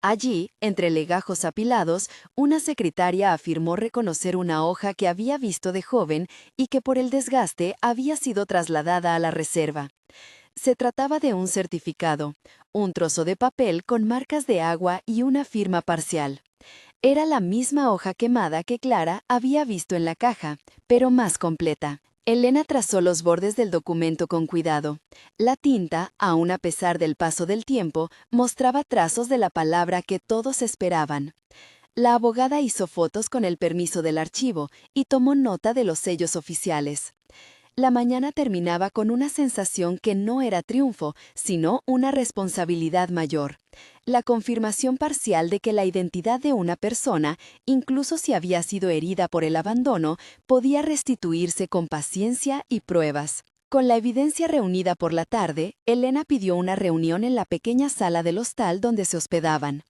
A: Allí, entre legajos apilados, una secretaria afirmó reconocer una hoja que había visto de joven y que por el desgaste había sido trasladada a la reserva. Se trataba de un certificado, un trozo de papel con marcas de agua y una firma parcial. Era la misma hoja quemada que Clara había visto en la caja, pero más completa. Elena trazó los bordes del documento con cuidado. La tinta, aun a pesar del paso del tiempo, mostraba trazos de la palabra que todos esperaban. La abogada hizo fotos con el permiso del archivo y tomó nota de los sellos oficiales. La mañana terminaba con una sensación que no era triunfo, sino una responsabilidad mayor. La confirmación parcial de que la identidad de una persona, incluso si había sido herida por el abandono, podía restituirse con paciencia y pruebas. Con la evidencia reunida por la tarde, Elena pidió una reunión en la pequeña sala del hostal donde se hospedaban.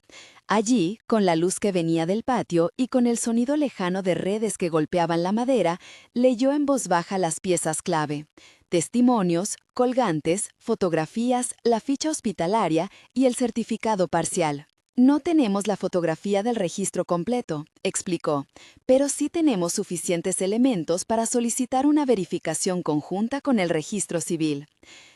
A: Allí, con la luz que venía del patio y con el sonido lejano de redes que golpeaban la madera, leyó en voz baja las piezas clave: testimonios, colgantes, fotografías, la ficha hospitalaria y el certificado parcial. No tenemos la fotografía del registro completo, explicó, pero sí tenemos suficientes elementos para solicitar una verificación conjunta con el registro civil.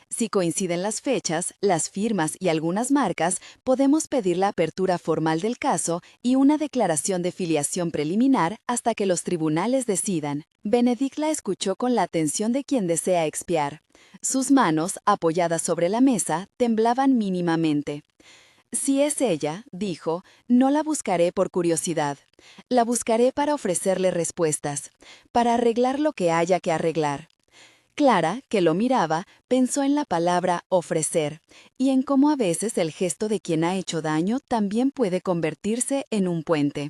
A: Si coinciden las fechas, las firmas y algunas marcas, podemos pedir la apertura formal del caso y una declaración de filiación preliminar hasta que los tribunales decidan. Benedict la escuchó con la atención de quien desea expiar. Sus manos, apoyadas sobre la mesa, temblaban mínimamente. Si es ella, dijo, no la buscaré por curiosidad. La buscaré para ofrecerle respuestas, para arreglar lo que haya que arreglar. Clara, que lo miraba, pensó en la palabra ofrecer y en cómo a veces el gesto de quien ha hecho daño también puede convertirse en un puente.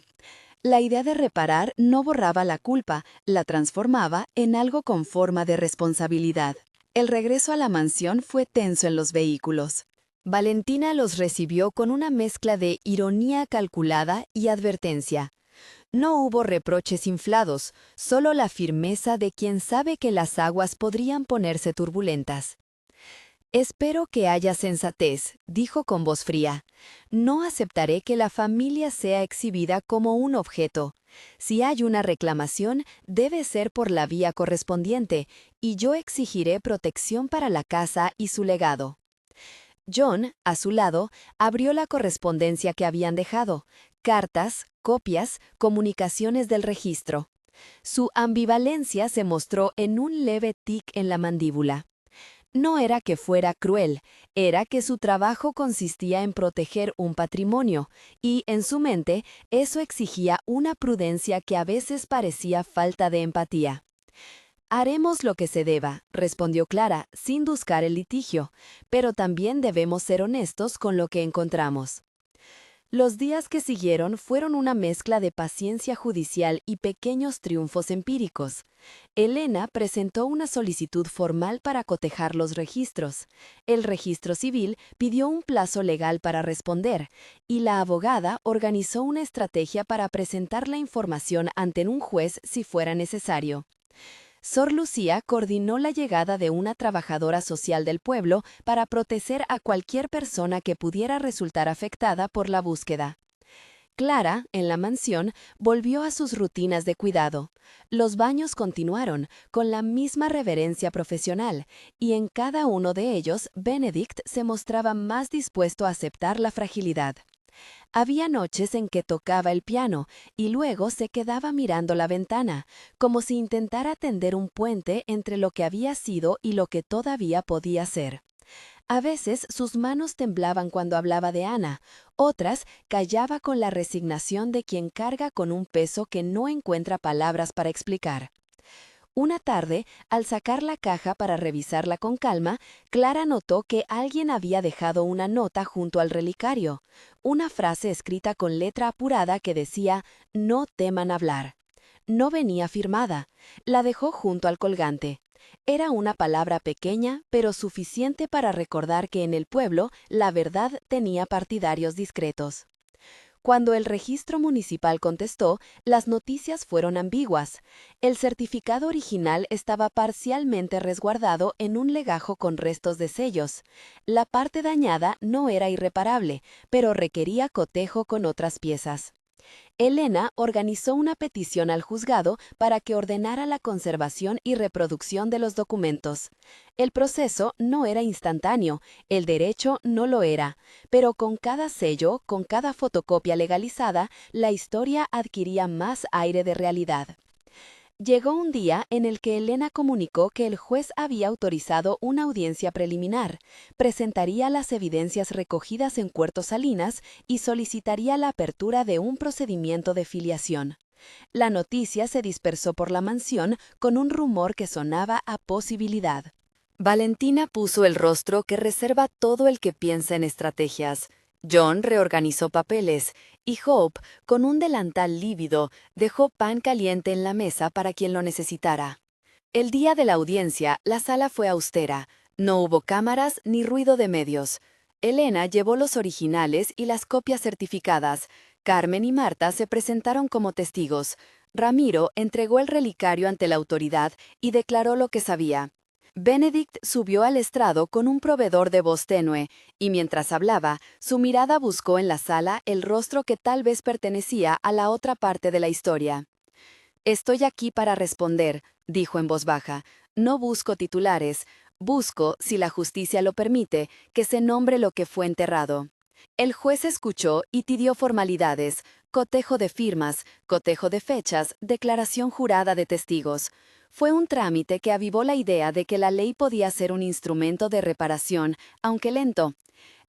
A: La idea de reparar no borraba la culpa, la transformaba en algo con forma de responsabilidad. El regreso a la mansión fue tenso en los vehículos. Valentina los recibió con una mezcla de ironía calculada y advertencia. No hubo reproches inflados, solo la firmeza de quien sabe que las aguas podrían ponerse turbulentas. «Espero que haya sensatez», dijo con voz fría. «No aceptaré que la familia sea exhibida como un objeto. Si hay una reclamación, debe ser por la vía correspondiente, y yo exigiré protección para la casa y su legado». John, a su lado, abrió la correspondencia que habían dejado. cartas, copias, comunicaciones del registro. Su ambivalencia se mostró en un leve tic en la mandíbula. No era que fuera cruel, era que su trabajo consistía en proteger un patrimonio, y, en su mente, eso exigía una prudencia que a veces parecía falta de empatía. Haremos lo que se deba, respondió Clara, sin buscar el litigio, pero también debemos ser honestos con lo que encontramos. Los días que siguieron fueron una mezcla de paciencia judicial y pequeños triunfos empíricos. Elena presentó una solicitud formal para cotejar los registros. El registro civil pidió un plazo legal para responder, y la abogada organizó una estrategia para presentar la información ante un juez si fuera necesario. Sor Lucía coordinó la llegada de una trabajadora social del pueblo para proteger a cualquier persona que pudiera resultar afectada por la búsqueda. Clara, en la mansión, volvió a sus rutinas de cuidado. Los baños continuaron, con la misma reverencia profesional, y en cada uno de ellos Benedict se mostraba más dispuesto a aceptar la fragilidad. Había noches en que tocaba el piano y luego se quedaba mirando la ventana, como si intentara tender un puente entre lo que había sido y lo que todavía podía ser. A veces sus manos temblaban cuando hablaba de Ana, otras callaba con la resignación de quien carga con un peso que no encuentra palabras para explicar. Una tarde, al sacar la caja para revisarla con calma, Clara notó que alguien había dejado una nota junto al relicario, una frase escrita con letra apurada que decía «No teman hablar». No venía firmada. La dejó junto al colgante. Era una palabra pequeña, pero suficiente para recordar que en el pueblo la verdad tenía partidarios discretos. Cuando el registro municipal contestó, las noticias fueron ambiguas. El certificado original estaba parcialmente resguardado en un legajo con restos de sellos. La parte dañada no era irreparable, pero requería cotejo con otras piezas. Elena organizó una petición al juzgado para que ordenara la conservación y reproducción de los documentos. El proceso no era instantáneo, el derecho no lo era, pero con cada sello, con cada fotocopia legalizada, la historia adquiría más aire de realidad. Llegó un día en el que Elena comunicó que el juez había autorizado una audiencia preliminar, presentaría las evidencias recogidas en Puerto Salinas y solicitaría la apertura de un procedimiento de filiación. La noticia se dispersó por la mansión con un rumor que sonaba a posibilidad. Valentina puso el rostro que reserva todo el que piensa en estrategias. John reorganizó papeles y Hope, con un delantal lívido, dejó pan caliente en la mesa para quien lo necesitara. El día de la audiencia, la sala fue austera. No hubo cámaras ni ruido de medios. Elena llevó los originales y las copias certificadas. Carmen y Marta se presentaron como testigos. Ramiro entregó el relicario ante la autoridad y declaró lo que sabía. Benedict subió al estrado con un proveedor de voz tenue, y mientras hablaba, su mirada buscó en la sala el rostro que tal vez pertenecía a la otra parte de la historia. «Estoy aquí para responder», dijo en voz baja. «No busco titulares. Busco, si la justicia lo permite, que se nombre lo que fue enterrado». El juez escuchó y pidió formalidades, cotejo de firmas, cotejo de fechas, declaración jurada de testigos. Fue un trámite que avivó la idea de que la ley podía ser un instrumento de reparación, aunque lento.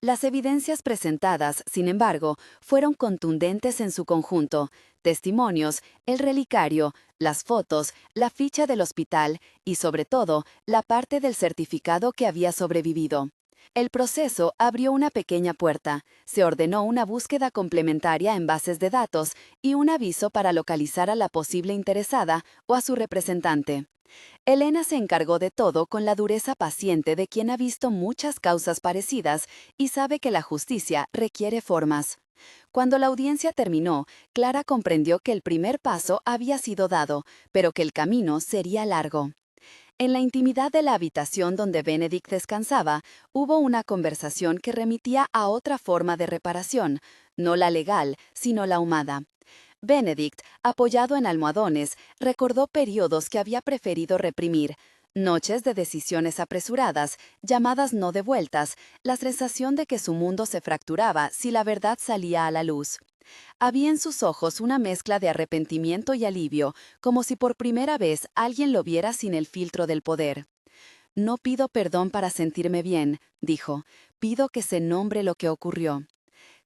A: Las evidencias presentadas, sin embargo, fueron contundentes en su conjunto: testimonios, el relicario, las fotos, la ficha del hospital y, sobre todo, la parte del certificado que había sobrevivido. El proceso abrió una pequeña puerta. Se ordenó una búsqueda complementaria en bases de datos y un aviso para localizar a la posible interesada o a su representante. Elena se encargó de todo con la dureza paciente de quien ha visto muchas causas parecidas y sabe que la justicia requiere formas. Cuando la audiencia terminó, Clara comprendió que el primer paso había sido dado, pero que el camino sería largo. En la intimidad de la habitación donde Benedict descansaba, hubo una conversación que remitía a otra forma de reparación, no la legal, sino la humana. Benedict, apoyado en almohadones, recordó periodos que había preferido reprimir: noches de decisiones apresuradas, llamadas no devueltas, la sensación de que su mundo se fracturaba si la verdad salía a la luz. Había en sus ojos una mezcla de arrepentimiento y alivio, como si por primera vez alguien lo viera sin el filtro del poder. No pido perdón para sentirme bien, dijo, pido que se nombre lo que ocurrió.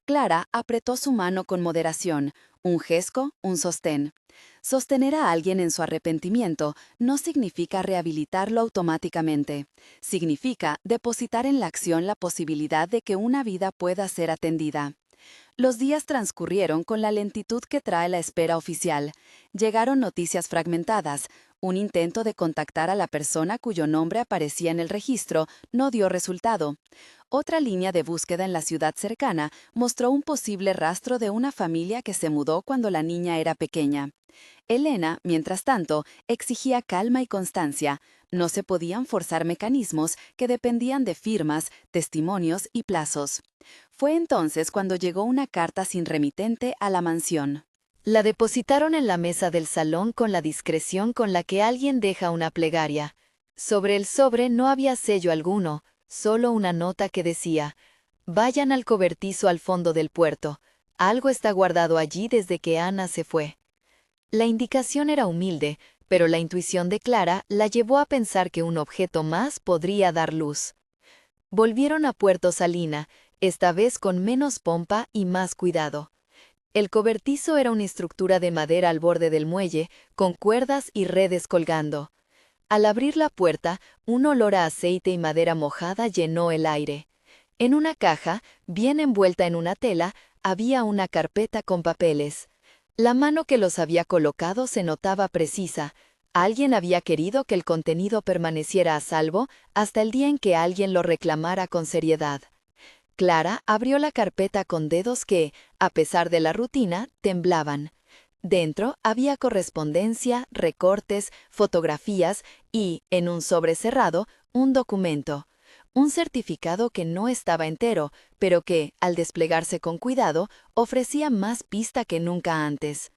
A: Clara apretó su mano con moderación, un gesto, un sostén. Sostener a alguien en su arrepentimiento no significa rehabilitarlo automáticamente. Significa depositar en la acción la posibilidad de que una vida pueda ser atendida. Los días transcurrieron con la lentitud que trae la espera oficial. Llegaron noticias fragmentadas. Un intento de contactar a la persona cuyo nombre aparecía en el registro no dio resultado. Otra línea de búsqueda en la ciudad cercana mostró un posible rastro de una familia que se mudó cuando la niña era pequeña. Elena, mientras tanto, exigía calma y constancia. No se podían forzar mecanismos que dependían de firmas, testimonios y plazos. Fue entonces cuando llegó una carta sin remitente a la mansión. La depositaron en la mesa del salón con la discreción con la que alguien deja una plegaria. Sobre el sobre no había sello alguno, solo una nota que decía: «Vayan al cobertizo al fondo del puerto. Algo está guardado allí desde que Ana se fue». La indicación era humilde, pero la intuición de Clara la llevó a pensar que un objeto más podría dar luz. Volvieron a Puerto Salina, esta vez con menos pompa y más cuidado. El cobertizo era una estructura de madera al borde del muelle, con cuerdas y redes colgando. Al abrir la puerta, un olor a aceite y madera mojada llenó el aire. En una caja, bien envuelta en una tela, había una carpeta con papeles. La mano que los había colocado se notaba precisa. Alguien había querido que el contenido permaneciera a salvo hasta el día en que alguien lo reclamara con seriedad. Clara abrió la carpeta con dedos que, a pesar de la rutina, temblaban. Dentro había correspondencia, recortes, fotografías y, en un sobre cerrado, un documento. Un certificado que no estaba entero, pero que, al desplegarse con cuidado, ofrecía más pista que nunca antes.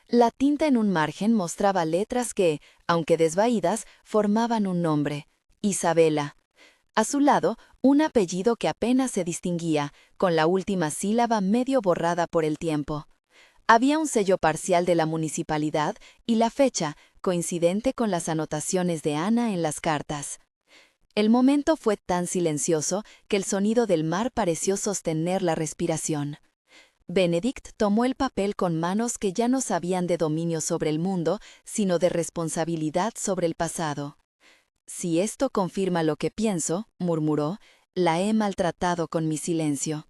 A: La tinta en un margen mostraba letras que, aunque desvaídas, formaban un nombre: Isabela. A su lado, un apellido que apenas se distinguía, con la última sílaba medio borrada por el tiempo. Había un sello parcial de la municipalidad y la fecha, coincidente con las anotaciones de Ana en las cartas. El momento fue tan silencioso que el sonido del mar pareció sostener la respiración. Benedict tomó el papel con manos que ya no sabían de dominio sobre el mundo, sino de responsabilidad sobre el pasado. «Si esto confirma lo que pienso», murmuró, «la he maltratado con mi silencio».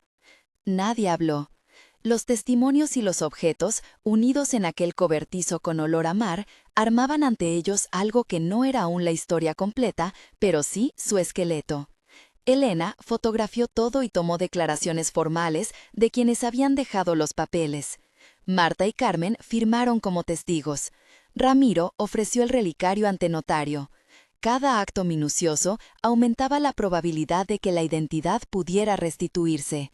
A: Nadie habló. Los testimonios y los objetos, unidos en aquel cobertizo con olor a mar, armaban ante ellos algo que no era aún la historia completa, pero sí su esqueleto. Elena fotografió todo y tomó declaraciones formales de quienes habían dejado los papeles. Marta y Carmen firmaron como testigos. Ramiro ofreció el relicario ante notario. Cada acto minucioso aumentaba la probabilidad de que la identidad pudiera restituirse.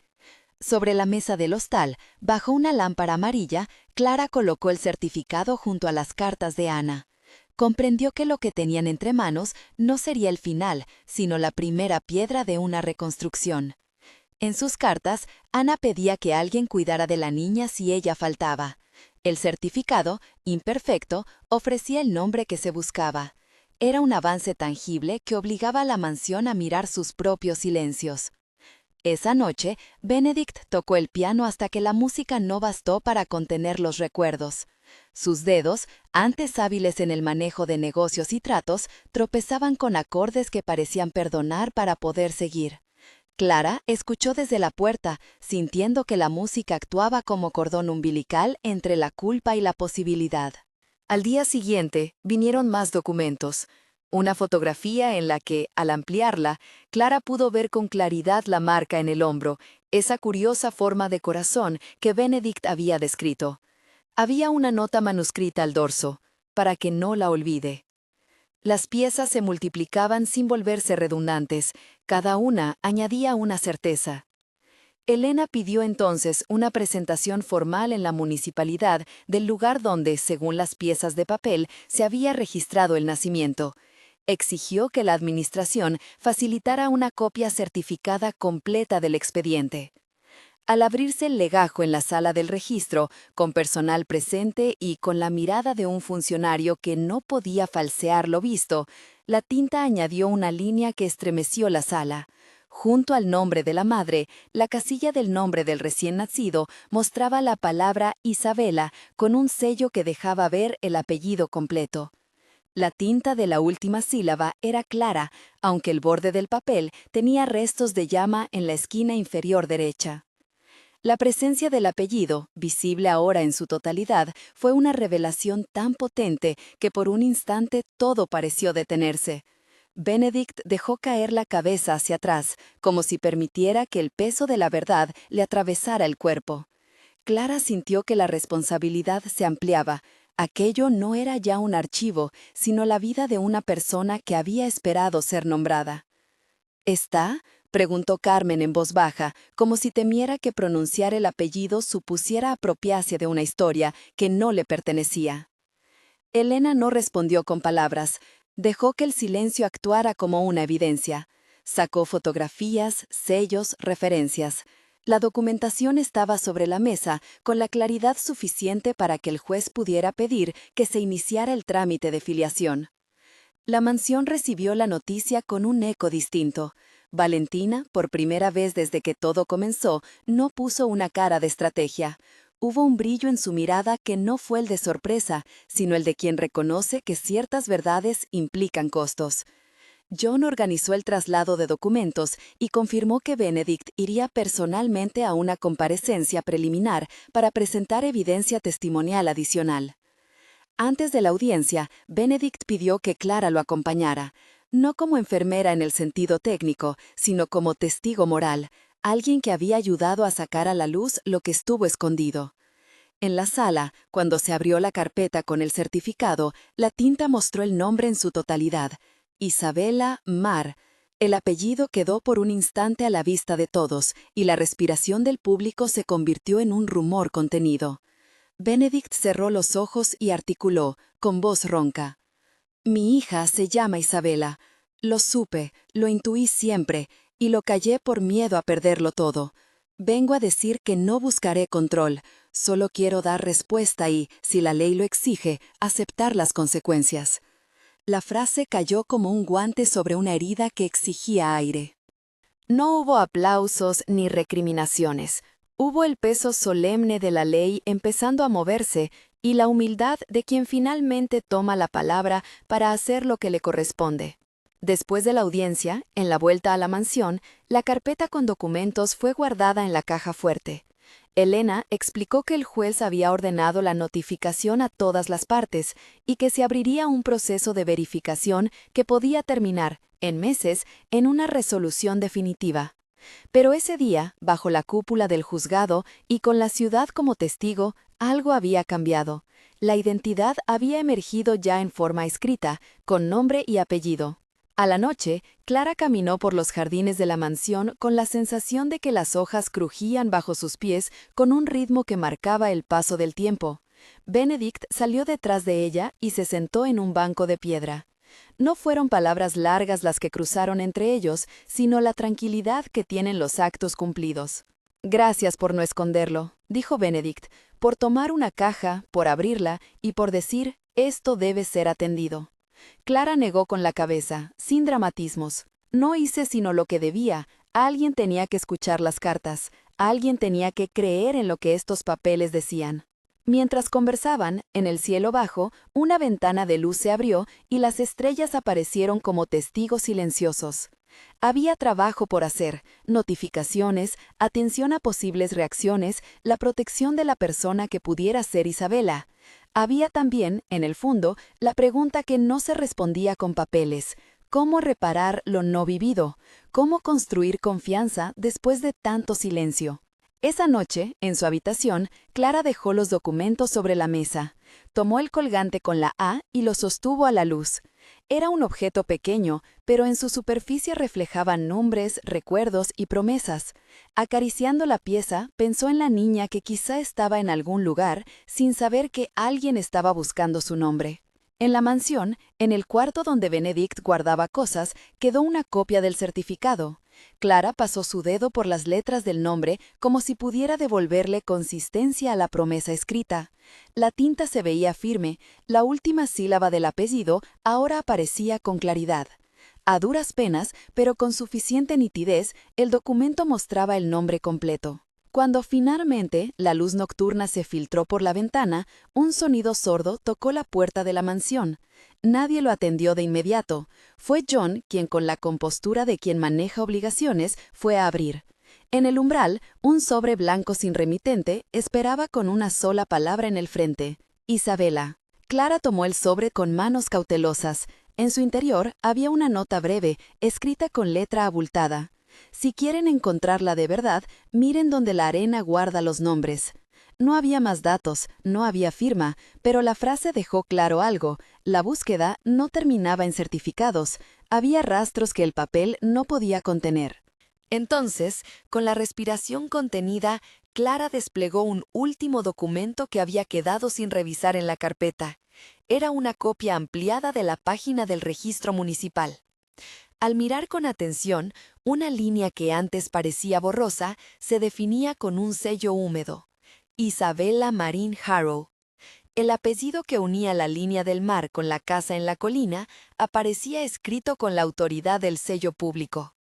A: Sobre la mesa del hostal, bajo una lámpara amarilla, Clara colocó el certificado junto a las cartas de Ana. Comprendió que lo que tenían entre manos no sería el final, sino la primera piedra de una reconstrucción. En sus cartas, Ana pedía que alguien cuidara de la niña si ella faltaba. El certificado, imperfecto, ofrecía el nombre que se buscaba. Era un avance tangible que obligaba a la mansión a mirar sus propios silencios. Esa noche, Benedict tocó el piano hasta que la música no bastó para contener los recuerdos. Sus dedos, antes hábiles en el manejo de negocios y tratos, tropezaban con acordes que parecían perdonar para poder seguir. Clara escuchó desde la puerta, sintiendo que la música actuaba como cordón umbilical entre la culpa y la posibilidad. Al día siguiente, vinieron más documentos. Una fotografía en la que, al ampliarla, Clara pudo ver con claridad la marca en el hombro, esa curiosa forma de corazón que Benedict había descrito. Había una nota manuscrita al dorso, para que no la olvide. Las piezas se multiplicaban sin volverse redundantes, cada una añadía una certeza. Elena pidió entonces una presentación formal en la municipalidad del lugar donde, según las piezas de papel, se había registrado el nacimiento. Exigió que la administración facilitara una copia certificada completa del expediente. Al abrirse el legajo en la sala del registro, con personal presente y con la mirada de un funcionario que no podía falsear lo visto, la tinta añadió una línea que estremeció la sala. Junto al nombre de la madre, la casilla del nombre del recién nacido mostraba la palabra Isabela con un sello que dejaba ver el apellido completo. La tinta de la última sílaba era clara, aunque el borde del papel tenía restos de llama en la esquina inferior derecha. La presencia del apellido, visible ahora en su totalidad, fue una revelación tan potente que por un instante todo pareció detenerse. Benedict dejó caer la cabeza hacia atrás, como si permitiera que el peso de la verdad le atravesara el cuerpo. Clara sintió que la responsabilidad se ampliaba. Aquello no era ya un archivo, sino la vida de una persona que había esperado ser nombrada. ¿Está? Preguntó Carmen en voz baja, como si temiera que pronunciar el apellido supusiera apropiarse de una historia que no le pertenecía. Elena no respondió con palabras. Dejó que el silencio actuara como una evidencia. Sacó fotografías, sellos, referencias. La documentación estaba sobre la mesa, con la claridad suficiente para que el juez pudiera pedir que se iniciara el trámite de filiación. La mansión recibió la noticia con un eco distinto. Valentina, por primera vez desde que todo comenzó, no puso una cara de estrategia. Hubo un brillo en su mirada que no fue el de sorpresa, sino el de quien reconoce que ciertas verdades implican costos. John organizó el traslado de documentos y confirmó que Benedict iría personalmente a una comparecencia preliminar para presentar evidencia testimonial adicional. Antes de la audiencia, Benedict pidió que Clara lo acompañara, no como enfermera en el sentido técnico, sino como testigo moral, alguien que había ayudado a sacar a la luz lo que estuvo escondido. En la sala, cuando se abrió la carpeta con el certificado, la tinta mostró el nombre en su totalidad, Isabela Mar. El apellido quedó por un instante a la vista de todos, y la respiración del público se convirtió en un rumor contenido. Benedict cerró los ojos y articuló, con voz ronca. Mi hija se llama Isabela. Lo supe, lo intuí siempre, y lo callé por miedo a perderlo todo. Vengo a decir que no buscaré control, solo quiero dar respuesta y, si la ley lo exige, aceptar las consecuencias. La frase cayó como un guante sobre una herida que exigía aire. No hubo aplausos ni recriminaciones. Hubo el peso solemne de la ley empezando a moverse y la humildad de quien finalmente toma la palabra para hacer lo que le corresponde. Después de la audiencia, en la vuelta a la mansión, la carpeta con documentos fue guardada en la caja fuerte. Elena explicó que el juez había ordenado la notificación a todas las partes y que se abriría un proceso de verificación que podía terminar, en meses, en una resolución definitiva. Pero ese día, bajo la cúpula del juzgado y con la ciudad como testigo, algo había cambiado. La identidad había emergido ya en forma escrita, con nombre y apellido. A la noche, Clara caminó por los jardines de la mansión con la sensación de que las hojas crujían bajo sus pies con un ritmo que marcaba el paso del tiempo. Benedict salió detrás de ella y se sentó en un banco de piedra. No fueron palabras largas las que cruzaron entre ellos, sino la tranquilidad que tienen los actos cumplidos. Gracias por no esconderlo, dijo Benedict, por tomar una caja, por abrirla y por decir, esto debe ser atendido. Clara negó con la cabeza, sin dramatismos. No hice sino lo que debía. Alguien tenía que escuchar las cartas. Alguien tenía que creer en lo que estos papeles decían. Mientras conversaban, en el cielo bajo, una ventana de luz se abrió y las estrellas aparecieron como testigos silenciosos. Había trabajo por hacer, notificaciones, atención a posibles reacciones, la protección de la persona que pudiera ser Isabela. Había también, en el fondo, la pregunta que no se respondía con papeles. ¿Cómo reparar lo no vivido? ¿Cómo construir confianza después de tanto silencio? Esa noche, en su habitación, Clara dejó los documentos sobre la mesa. Tomó el colgante con la A y lo sostuvo a la luz. Era un objeto pequeño, pero en su superficie reflejaban nombres, recuerdos y promesas. Acariciando la pieza, pensó en la niña que quizá estaba en algún lugar, sin saber que alguien estaba buscando su nombre. En la mansión, en el cuarto donde Benedict guardaba cosas, quedó una copia del certificado. Clara pasó su dedo por las letras del nombre como si pudiera devolverle consistencia a la promesa escrita. La tinta se veía firme, la última sílaba del apellido ahora aparecía con claridad. A duras penas, pero con suficiente nitidez, el documento mostraba el nombre completo. Cuando finalmente la luz nocturna se filtró por la ventana, un sonido sordo tocó la puerta de la mansión. Nadie lo atendió de inmediato. Fue John quien, con la compostura de quien maneja obligaciones, fue a abrir. En el umbral, un sobre blanco sin remitente esperaba con una sola palabra en el frente: Isabela. Clara tomó el sobre con manos cautelosas. En su interior había una nota breve, escrita con letra abultada. Si quieren encontrarla de verdad, miren donde la arena guarda los nombres. No había más datos, no había firma, pero la frase dejó claro algo: la búsqueda no terminaba en certificados, había rastros que el papel no podía contener. Entonces, con la respiración contenida, Clara desplegó un último documento que había quedado sin revisar en la carpeta. Era una copia ampliada de la página del registro municipal. Al mirar con atención, una línea que antes parecía borrosa se definía con un sello húmedo: Isabella Marín Harrow. El apellido que unía la línea del mar con la casa en la colina aparecía escrito con la autoridad del sello público.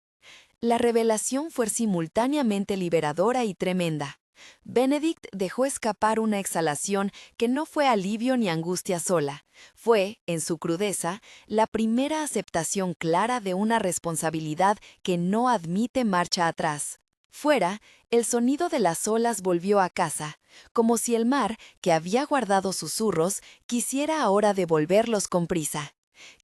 A: La revelación fue simultáneamente liberadora y tremenda. Benedict dejó escapar una exhalación que no fue alivio ni angustia sola. Fue, en su crudeza, la primera aceptación clara de una responsabilidad que no admite marcha atrás. Fuera, el sonido de las olas volvió a casa, como si el mar, que había guardado susurros, quisiera ahora devolverlos con prisa.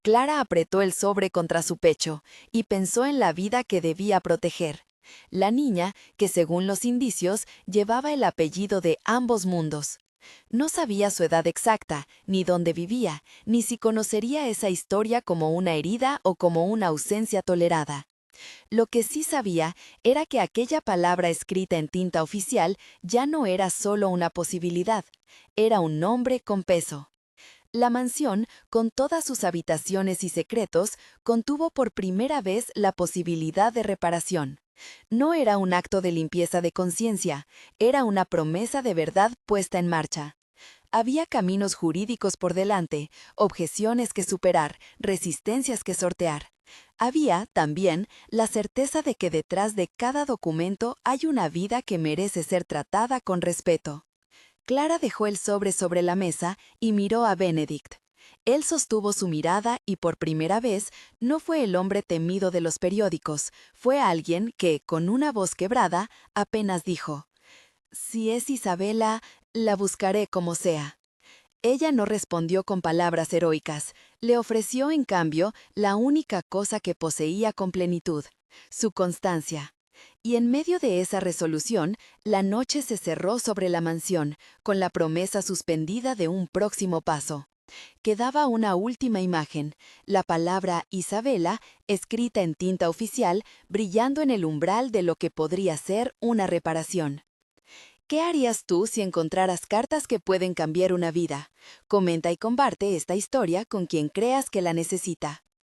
A: Clara apretó el sobre contra su pecho y pensó en la vida que debía proteger. La niña, que según los indicios llevaba el apellido de ambos mundos. No sabía su edad exacta, ni dónde vivía, ni si conocería esa historia como una herida o como una ausencia tolerada. Lo que sí sabía era que aquella palabra escrita en tinta oficial ya no era solo una posibilidad, era un nombre con peso. La mansión, con todas sus habitaciones y secretos, contuvo por primera vez la posibilidad de reparación. No era un acto de limpieza de conciencia, era una promesa de verdad puesta en marcha. Había caminos jurídicos por delante, objeciones que superar, resistencias que sortear. Había, también, la certeza de que detrás de cada documento hay una vida que merece ser tratada con respeto. Clara dejó el sobre la mesa y miró a Benedict. Él sostuvo su mirada y por primera vez no fue el hombre temido de los periódicos, fue alguien que, con una voz quebrada, apenas dijo: «Si es Isabela, la buscaré como sea». Ella no respondió con palabras heroicas, le ofreció, en cambio, la única cosa que poseía con plenitud: su constancia. Y en medio de esa resolución, la noche se cerró sobre la mansión, con la promesa suspendida de un próximo paso. Quedaba una última imagen: la palabra Isabela, escrita en tinta oficial, brillando en el umbral de lo que podría ser una reparación. ¿Qué harías tú si encontraras cartas que pueden cambiar una vida? Comenta y comparte esta historia con quien creas que la necesita.